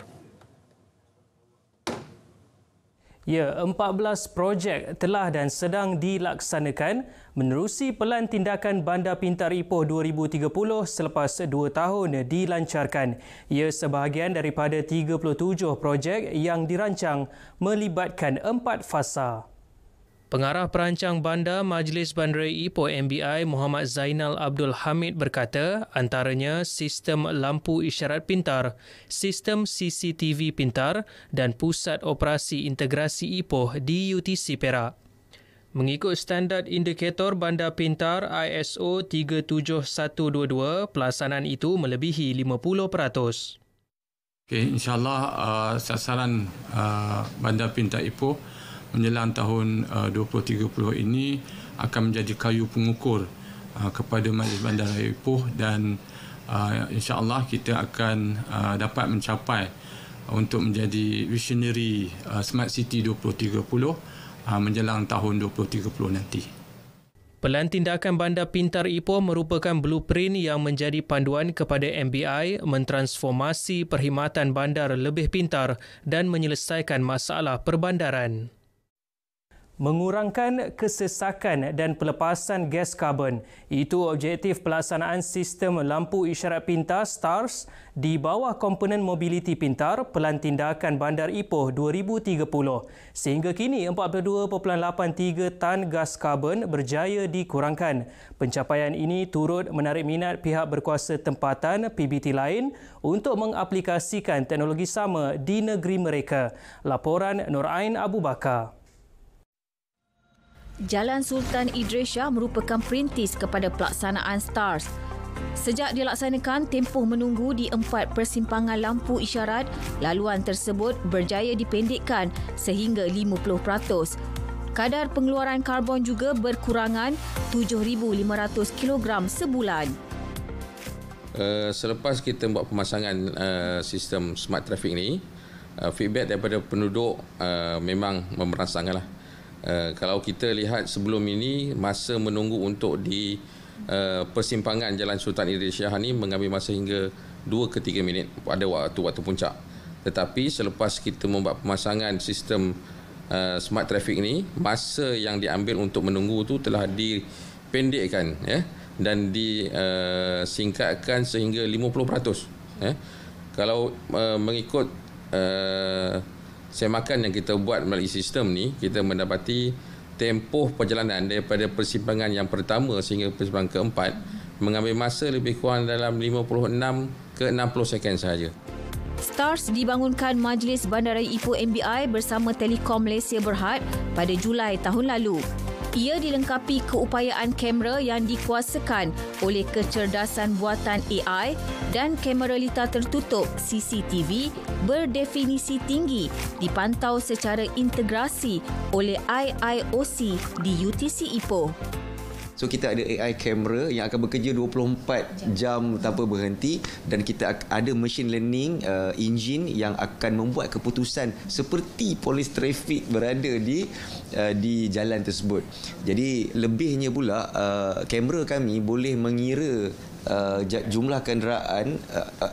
Ya, 14 projek telah dan sedang dilaksanakan menerusi Pelan Tindakan Bandar Pintar Ipoh 2030 selepas 2 tahun dilancarkan. Ia sebahagian daripada 37 projek yang dirancang melibatkan 4 fasa. Pengarah Perancang Bandar Majlis Bandaraya Ipoh MBI Muhammad Zainal Abdul Hamid berkata antaranya sistem lampu isyarat pintar, sistem CCTV pintar dan pusat operasi integrasi Ipoh di UTC Perak. Mengikut standard indikator bandar pintar ISO 37122, pelaksanaan itu melebihi 50%. Okay, InsyaAllah sasaran bandar pintar Ipoh menjelang tahun 2030 ini akan menjadi kayu pengukur kepada Majlis Bandaraya Ipoh, dan insya-Allah kita akan dapat mencapai untuk menjadi visionary Smart City 2030 menjelang tahun 2030 nanti. Pelan Tindakan Bandar Pintar Ipoh merupakan blueprint yang menjadi panduan kepada MBI mentransformasi perkhidmatan bandar lebih pintar dan menyelesaikan masalah perbandaran. Mengurangkan kesesakan dan pelepasan gas karbon. Itu objektif pelaksanaan sistem lampu isyarat pintar STARS di bawah komponen mobiliti pintar Pelan Tindakan Bandar Ipoh 2030. Sehingga kini 42.83 tan gas karbon berjaya dikurangkan. Pencapaian ini turut menarik minat pihak berkuasa tempatan PBT lain untuk mengaplikasikan teknologi sama di negeri mereka. Laporan Nur Ain Abu Bakar. Jalan Sultan Idris Shah merupakan perintis kepada pelaksanaan STARS. Sejak dilaksanakan tempoh menunggu di 4 persimpangan lampu isyarat, laluan tersebut berjaya dipendekkan sehingga 50%. Kadar pengeluaran karbon juga berkurangan 7,500 kg sebulan. Selepas kita buat pemasangan sistem smart traffic ni, feedback daripada penduduk memang merasakanlah. Kalau kita lihat sebelum ini, masa menunggu untuk di persimpangan Jalan Sultan Idris Shah ni mengambil masa hingga 2 ke 3 minit pada waktu puncak. Tetapi selepas kita membuat pemasangan sistem smart traffic ni, masa yang diambil untuk menunggu tu telah dipendekkan, ya, dan disingkatkan sehingga 50%. Kalau mengikut semakan yang kita buat melalui sistem ni, kita mendapati tempoh perjalanan daripada persimpangan yang pertama sehingga persimpangan keempat mengambil masa lebih kurang dalam 56 ke 60 second sahaja. STARS dibangunkan Majlis Bandaraya Ipoh MBI bersama Telekom Malaysia Berhad pada Julai tahun lalu. Ia dilengkapi keupayaan kamera yang dikuasakan oleh kecerdasan buatan AI dan kamera litar tertutup CCTV berdefinisi tinggi dipantau secara integrasi oleh IIOC di UTC Ipoh. So kita ada AI kamera yang akan bekerja 24 jam tanpa berhenti, dan kita ada machine learning engine yang akan membuat keputusan seperti polis trafik berada di jalan tersebut. Jadi lebihnya pula kamera kami boleh mengira jumlah kenderaan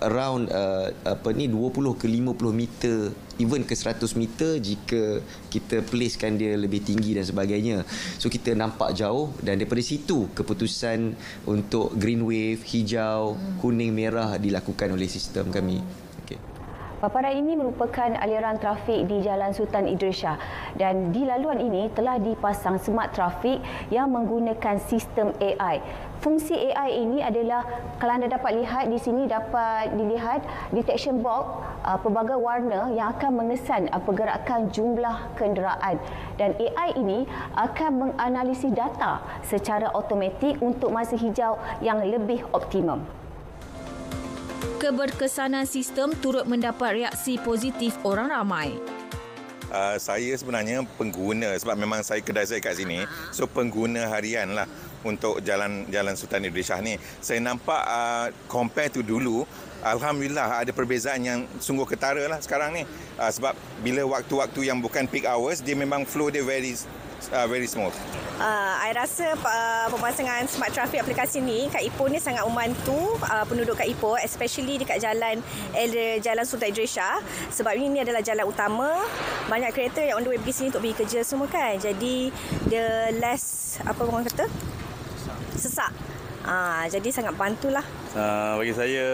around 20 ke 50 meter, even ke 100 meter jika kita placekan dia lebih tinggi dan sebagainya. So kita nampak jauh, dan daripada situ keputusan untuk green wave, hijau, kuning, merah dilakukan oleh sistem kami. Paparan ini merupakan aliran trafik di Jalan Sultan Idris Shah, dan di laluan ini telah dipasang smart trafik yang menggunakan sistem AI. Fungsi AI ini adalah, kalau anda dapat lihat di sini, dapat dilihat detection box pelbagai warna yang akan mengesan pergerakan jumlah kenderaan, dan AI ini akan menganalisis data secara automatik untuk masa hijau yang lebih optimum. Keberkesanan sistem turut mendapat reaksi positif orang ramai. Saya sebenarnya pengguna, sebab memang kedai saya kat sini, so pengguna harian lah untuk jalan Sultan Idris Shah ni. Saya nampak compare to dulu, alhamdulillah ada perbezaan yang sungguh ketara lah sekarang ni. Sebab bila waktu-waktu yang bukan peak hours, dia memang flow dia very smooth. I rasa pemasangan smart traffic aplikasi ni kat Ipoh ni sangat membantu penduduk kat Ipoh, especially dekat Jalan Sultan Idris Shah, sebab ini adalah jalan utama. Banyak kereta yang on the way pergi sini untuk pergi kerja semua kan. Jadi the less, apa orang kata, sesak. Jadi sangat bantulah. Bagi saya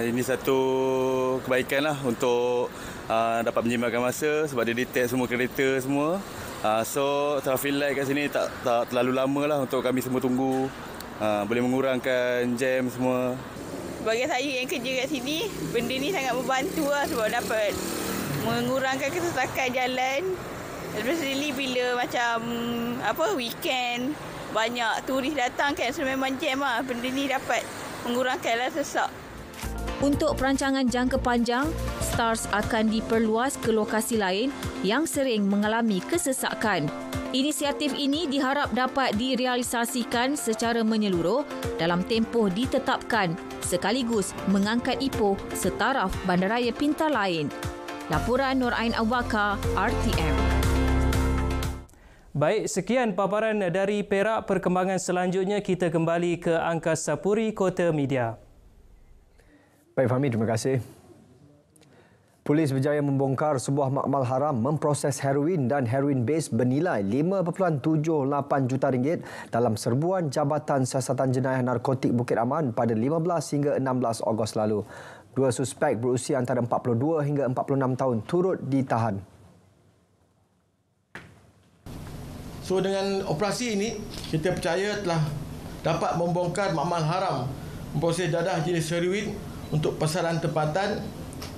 ini satu kebaikan lah untuk dapat menjimatkan masa, sebab dia detect semua kereta semua. So traffic light kat sini tak terlalu lama lah untuk kami semua tunggu. Boleh mengurangkan jam semua. Bagi saya yang kerja kat sini, benda ni sangat membantu lah, sebab dapat mengurangkan kesesakan jalan. Especially bila macam weekend, banyak turis datang kan, so memang jam lah. Benda ni dapat mengurangkanlah sesak. Untuk perancangan jangka panjang, STARS akan diperluas ke lokasi lain yang sering mengalami kesesakan. Inisiatif ini diharap dapat direalisasikan secara menyeluruh dalam tempoh ditetapkan, sekaligus mengangkat Ipoh setaraf bandaraya pintar lain. Laporan Nur Ain Abu Bakar, RTM. Baik, sekian paparan dari Perak. Perkembangan selanjutnya kita kembali ke Angkasa Puri, Kota Media. Baik Fahmi, terima kasih. Polis berjaya membongkar sebuah makmal haram memproses heroin dan heroin base bernilai 5.78 juta ringgit dalam serbuan Jabatan Siasatan Jenayah Narkotik Bukit Aman pada 15 hingga 16 Ogos lalu. Dua suspek berusia antara 42 hingga 46 tahun turut ditahan. So dengan operasi ini, kita percaya telah dapat membongkar makmal haram memproses dadah jenis heroin untuk pasaran tempatan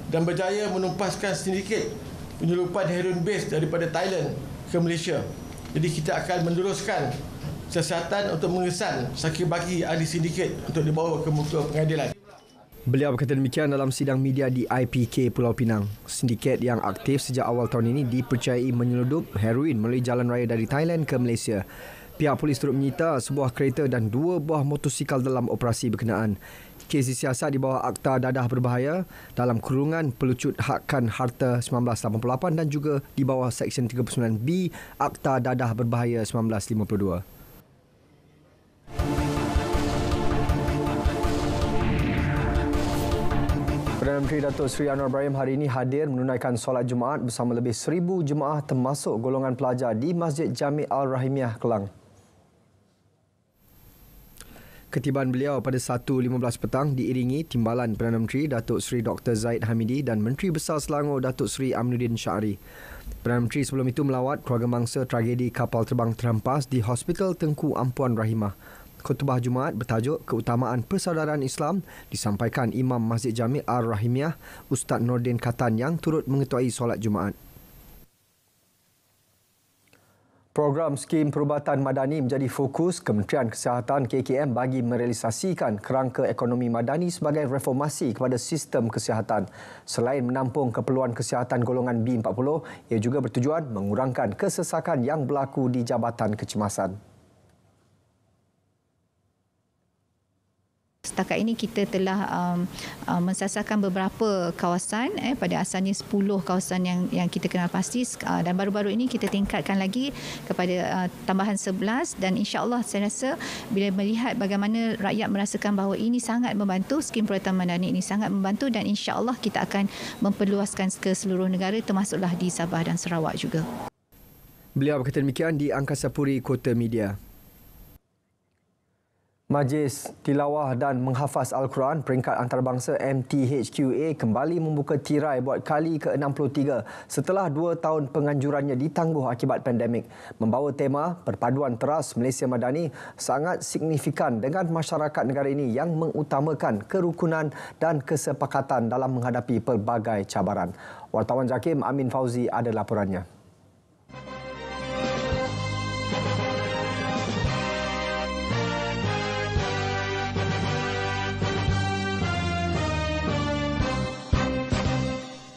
dan berjaya menumpaskan sindiket penyeludupan heroin base daripada Thailand ke Malaysia. Jadi kita akan meneruskan siasatan untuk mengesan saki-baki ahli sindiket untuk dibawa ke muka pengadilan. Beliau berkata demikian dalam sidang media di IPK Pulau Pinang. Sindiket yang aktif sejak awal tahun ini dipercayai menyeludup heroin melalui jalan raya dari Thailand ke Malaysia. Pihak polis turut menyita sebuah kereta dan 2 buah motosikal dalam operasi berkenaan. Kes disiasat di bawah Akta Dadah Berbahaya dalam kurungan Pelucut Hakkan Harta 1988 dan juga di bawah Seksyen 39B Akta Dadah Berbahaya 1952. Perdana Menteri Datuk Seri Anwar Ibrahim hari ini hadir menunaikan solat Jumaat bersama lebih 1,000 jemaah termasuk golongan pelajar di Masjid Jami' Al-Rahimiah, Kelang. Ketibaan beliau pada 1.15 petang diiringi timbalan Perdana Menteri Datuk Seri Dr. Zahid Hamidi dan Menteri Besar Selangor Datuk Seri Aminuddin Syahri. Perdana Menteri sebelum itu melawat keluarga mangsa tragedi kapal terbang terhempas di Hospital Tengku Ampuan Rahimah. Khutbah Jumaat bertajuk Keutamaan Persaudaraan Islam disampaikan Imam Masjid Jami' Al-Rahimiah Ustaz Nordin Katan yang turut mengetuai solat Jumaat. Program skim perubatan madani menjadi fokus Kementerian Kesihatan KKM bagi merealisasikan kerangka ekonomi madani sebagai reformasi kepada sistem kesihatan. Selain menampung keperluan kesihatan golongan B40, ia juga bertujuan mengurangkan kesesakan yang berlaku di Jabatan Kecemasan. Setakat ini kita telah mensasarkan beberapa kawasan, pada asalnya 10 kawasan yang kita kenal pasti, dan baru-baru ini kita tingkatkan lagi kepada tambahan 11 dan insya-Allah saya rasa bila melihat bagaimana rakyat merasakan bahawa ini sangat membantu, skim perubatan madani ini sangat membantu dan insya-Allah kita akan memperluaskan ke seluruh negara termasuklah di Sabah dan Sarawak juga. Beliau berkata demikian di Angkasa Puri Kota Media. Majlis Tilawah dan Menghafaz Al-Quran peringkat antarabangsa MTHQA kembali membuka tirai buat kali ke-63 setelah 2 tahun penganjurannya ditangguh akibat pandemik. Membawa tema Perpaduan Teras Malaysia Madani sangat signifikan dengan masyarakat negara ini yang mengutamakan kerukunan dan kesepakatan dalam menghadapi pelbagai cabaran. Wartawan Jakim Amin Fauzi ada laporannya.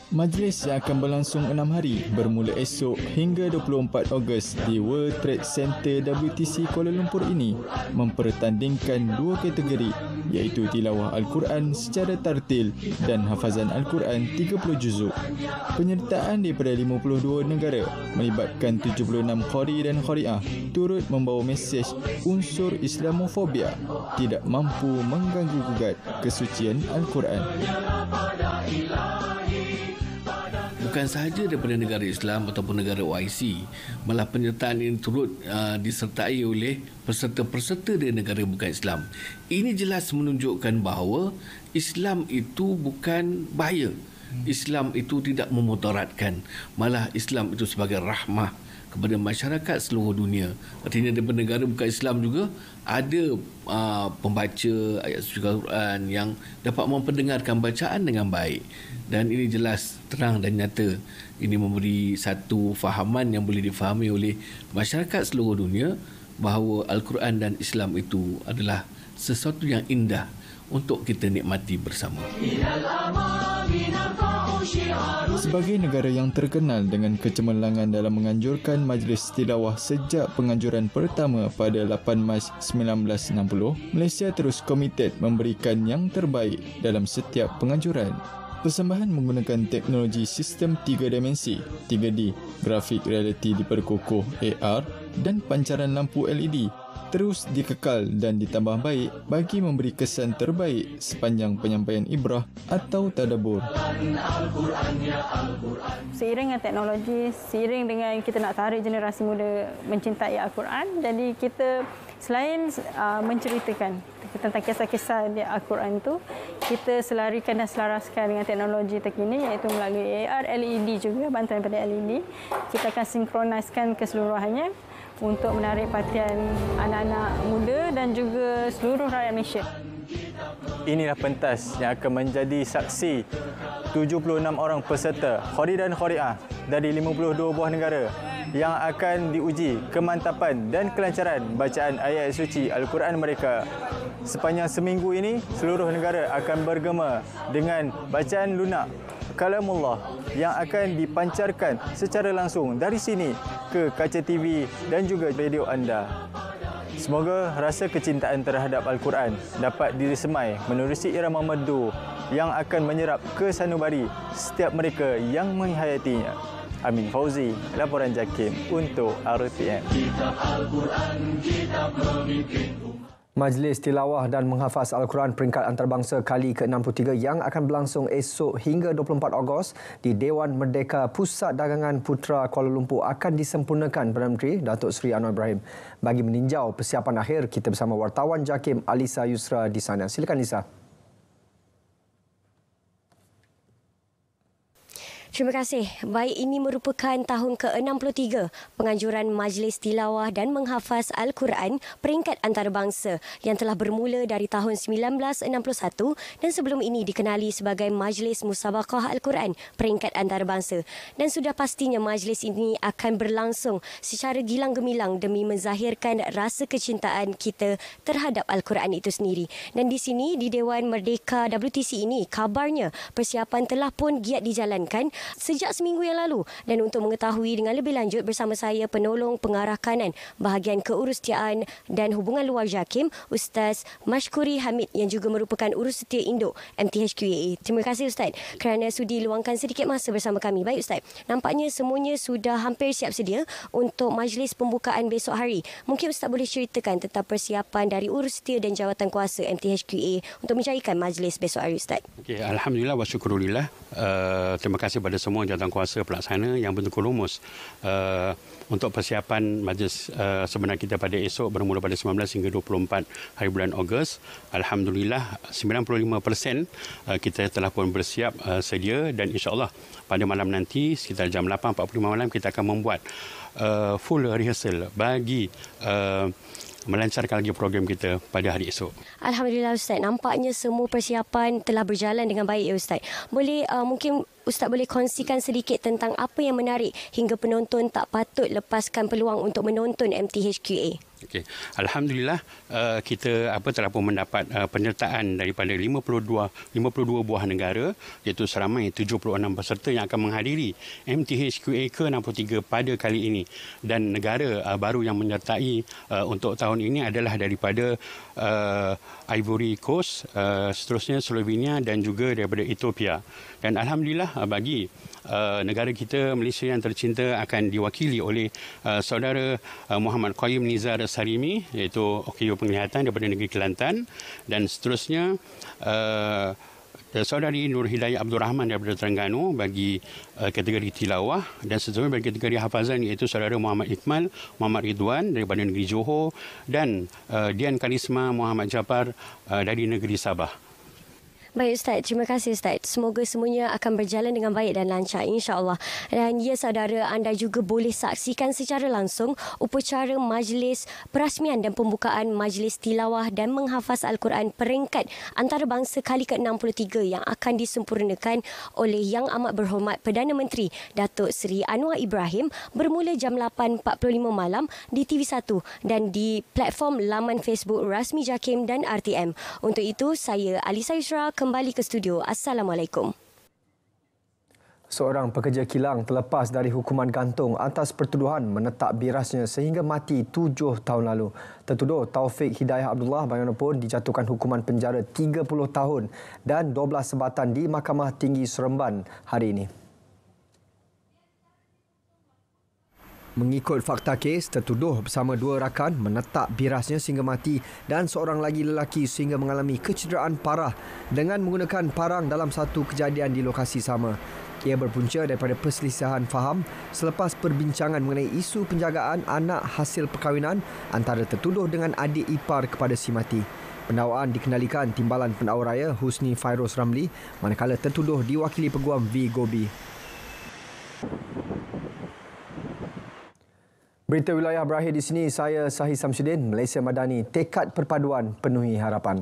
Majlis yang akan berlangsung 6 hari bermula esok hingga 24 Ogos di World Trade Center WTC Kuala Lumpur ini mempertandingkan 2 kategori iaitu tilawah Al-Quran secara tartil dan hafazan Al-Quran 30 juzuk. Penyertaan daripada 52 negara melibatkan 76 qari dan qari'ah turut membawa mesej unsur Islamofobia tidak mampu mengganggu-gugat kesucian Al-Quran. Bukan sahaja daripada negara Islam ataupun negara OIC, malah penyertaan ini turut disertai oleh peserta-peserta dari negara bukan Islam. Ini jelas menunjukkan bahawa Islam itu bukan bahaya. Islam itu tidak memudaratkan, malah Islam itu sebagai rahmah kepada masyarakat seluruh dunia. Artinya daripada negara bukan Islam juga ada pembaca ayat suci Al-Quran yang dapat memperdengarkan bacaan dengan baik. Dan ini jelas, terang dan nyata. Ini memberi satu fahaman yang boleh difahami oleh masyarakat seluruh dunia bahawa Al-Quran dan Islam itu adalah sesuatu yang indah untuk kita nikmati bersama. Sebagai negara yang terkenal dengan kecemerlangan dalam menganjurkan majlis tilawah sejak penganjuran pertama pada 8 Mac 1960, Malaysia terus komited memberikan yang terbaik dalam setiap penganjuran. Persembahan menggunakan teknologi sistem 3 dimensi, 3D, grafik realiti diperkukuh AR dan pancaran lampu LED terus dikekal dan ditambah baik bagi memberi kesan terbaik sepanjang penyampaian ibrah atau tadabbur. Seiring dengan teknologi, seiring dengan kita nak tarik generasi muda mencintai Al-Quran, jadi kita selain menceritakan tentang kisah-kisah di Al-Quran itu, kita selarikan dan selaraskan dengan teknologi terkini iaitu melalui AR, LED juga, bantuan daripada LED. Kita akan sinkroniskan keseluruhannya untuk menarik perhatian anak-anak muda dan juga seluruh rakyat Malaysia. Inilah pentas yang akan menjadi saksi 76 orang peserta qari dan qari'ah dari 52 buah negara yang akan diuji kemantapan dan kelancaran bacaan ayat suci Al-Quran mereka. Sepanjang seminggu ini, seluruh negara akan bergema dengan bacaan lunak Kalamullah yang akan dipancarkan secara langsung dari sini ke kaca TV dan juga radio anda. Semoga rasa kecintaan terhadap Al-Quran dapat disemai menerusi irama merdu yang akan menyerap ke sanubari setiap mereka yang menghayatinya. Amin Fauzi, laporan JAKIM untuk RTM. Kitab Al-Quran, kitab pemimpin. Majlis Tilawah dan Menghafaz Al-Quran peringkat antarabangsa kali ke-63 yang akan berlangsung esok hingga 24 Ogos di Dewan Merdeka Pusat Dagangan Putra Kuala Lumpur akan disempurnakan Perdana Menteri Datuk Seri Anwar Ibrahim. Bagi meninjau persiapan akhir, kita bersama wartawan JAKIM Alisa Yusra di sana. Silakan Lisa. Terima kasih. Baik, ini merupakan tahun ke-63 penganjuran Majlis Tilawah dan Menghafaz Al-Quran peringkat antarabangsa yang telah bermula dari tahun 1961 dan sebelum ini dikenali sebagai Majlis Musabaqah Al-Quran peringkat antarabangsa. Dan sudah pastinya majlis ini akan berlangsung secara gilang gemilang demi menzahirkan rasa kecintaan kita terhadap Al-Quran itu sendiri. Dan di sini, di Dewan Merdeka WTC ini, kabarnya persiapan telah pun giat dijalankan sejak seminggu yang lalu. Dan untuk mengetahui dengan lebih lanjut, bersama saya penolong pengarah kanan bahagian keurustiaan dan hubungan luar JAKIM, Ustaz Mashkuri Hamid yang juga merupakan urus setia induk MTHQAA. Terima kasih Ustaz kerana sudi luangkan sedikit masa bersama kami. Baik Ustaz, nampaknya semuanya sudah hampir siap sedia untuk majlis pembukaan besok hari. Mungkin Ustaz boleh ceritakan tentang persiapan dari urus setia dan jawatan kuasa MTHQAA untuk mencairkan majlis besok hari Ustaz. Okay, Alhamdulillah wa syukurillah. Terima kasih kepada semua jawatankuasa pelaksana yang betul-betul rumus untuk persiapan majlis sebenar kita pada esok bermula pada 19 hingga 24 hari bulan Ogos. Alhamdulillah 95% kita telah pun bersiap sedia dan insya-Allah pada malam nanti sekitar jam 8.45 malam kita akan membuat full rehearsal bagi melancarkan lagi program kita pada hari esok. Alhamdulillah Ustaz, nampaknya semua persiapan telah berjalan dengan baik ya Ustaz. Boleh mungkin Ustaz boleh kongsikan sedikit tentang apa yang menarik hingga penonton tak patut lepaskan peluang untuk menonton MTHQAA. Okey, alhamdulillah kita telah pun mendapat penyertaan daripada 52 buah negara, iaitu seramai 76 peserta yang akan menghadiri MTHQAA ke-63 pada kali ini. Dan negara baru yang menyertai untuk tahun ini adalah daripada Ivory Coast, seterusnya Slovenia dan juga daripada Ethiopia. Dan alhamdulillah bagi negara kita Malaysia yang tercinta akan diwakili oleh saudara Muhammad Qayyim Nizar Sarimi, iaitu OKU Penglihatan daripada negeri Kelantan, dan seterusnya saudari Nur Hidayah Abdul Rahman daripada Terengganu bagi kategori tilawah, dan seterusnya bagi kategori hafazan iaitu saudara Muhammad Iqmal Muhammad Ridwan daripada negeri Johor, dan Dian Karisma Muhammad Jafar dari negeri Sabah. Baik Ustaz, terima kasih Ustaz. Semoga semuanya akan berjalan dengan baik dan lancar insya-Allah. Dan ya saudara, anda juga boleh saksikan secara langsung upacara majlis perasmian dan pembukaan Majlis Tilawah dan Menghafaz Al-Quran peringkat antarabangsa kali ke-63 yang akan disempurnakan oleh Yang Amat Berhormat Perdana Menteri Datuk Seri Anwar Ibrahim bermula jam 8.45 malam di TV1 dan di platform laman Facebook rasmi JAKIM dan RTM. Untuk itu, saya Alisa Yusra kembali ke studio. Assalamualaikum. Seorang pekerja kilang terlepas dari hukuman gantung atas pertuduhan menetap birasnya sehingga mati 7 tahun lalu. Tertuduh Taufik Hidayah Abdullah bagaimanapun dijatuhkan hukuman penjara 30 tahun dan 12 sebatan di Mahkamah Tinggi Seremban hari ini. Mengikut fakta kes, tertuduh bersama 2 rakan menetap birasnya sehingga mati dan seorang lagi lelaki sehingga mengalami kecederaan parah dengan menggunakan parang dalam satu kejadian di lokasi sama. Ia berpunca daripada perselisihan faham selepas perbincangan mengenai isu penjagaan anak hasil perkahwinan antara tertuduh dengan adik ipar kepada si mati. Pendakwaan dikendalikan Timbalan Pendakwa Raya Husni Fairuz Ramli manakala tertuduh diwakili Peguam V. Gobi. Berita wilayah berakhir di sini. Saya Sahih Samsudin, Malaysia Madani, tekad perpaduan penuhi harapan.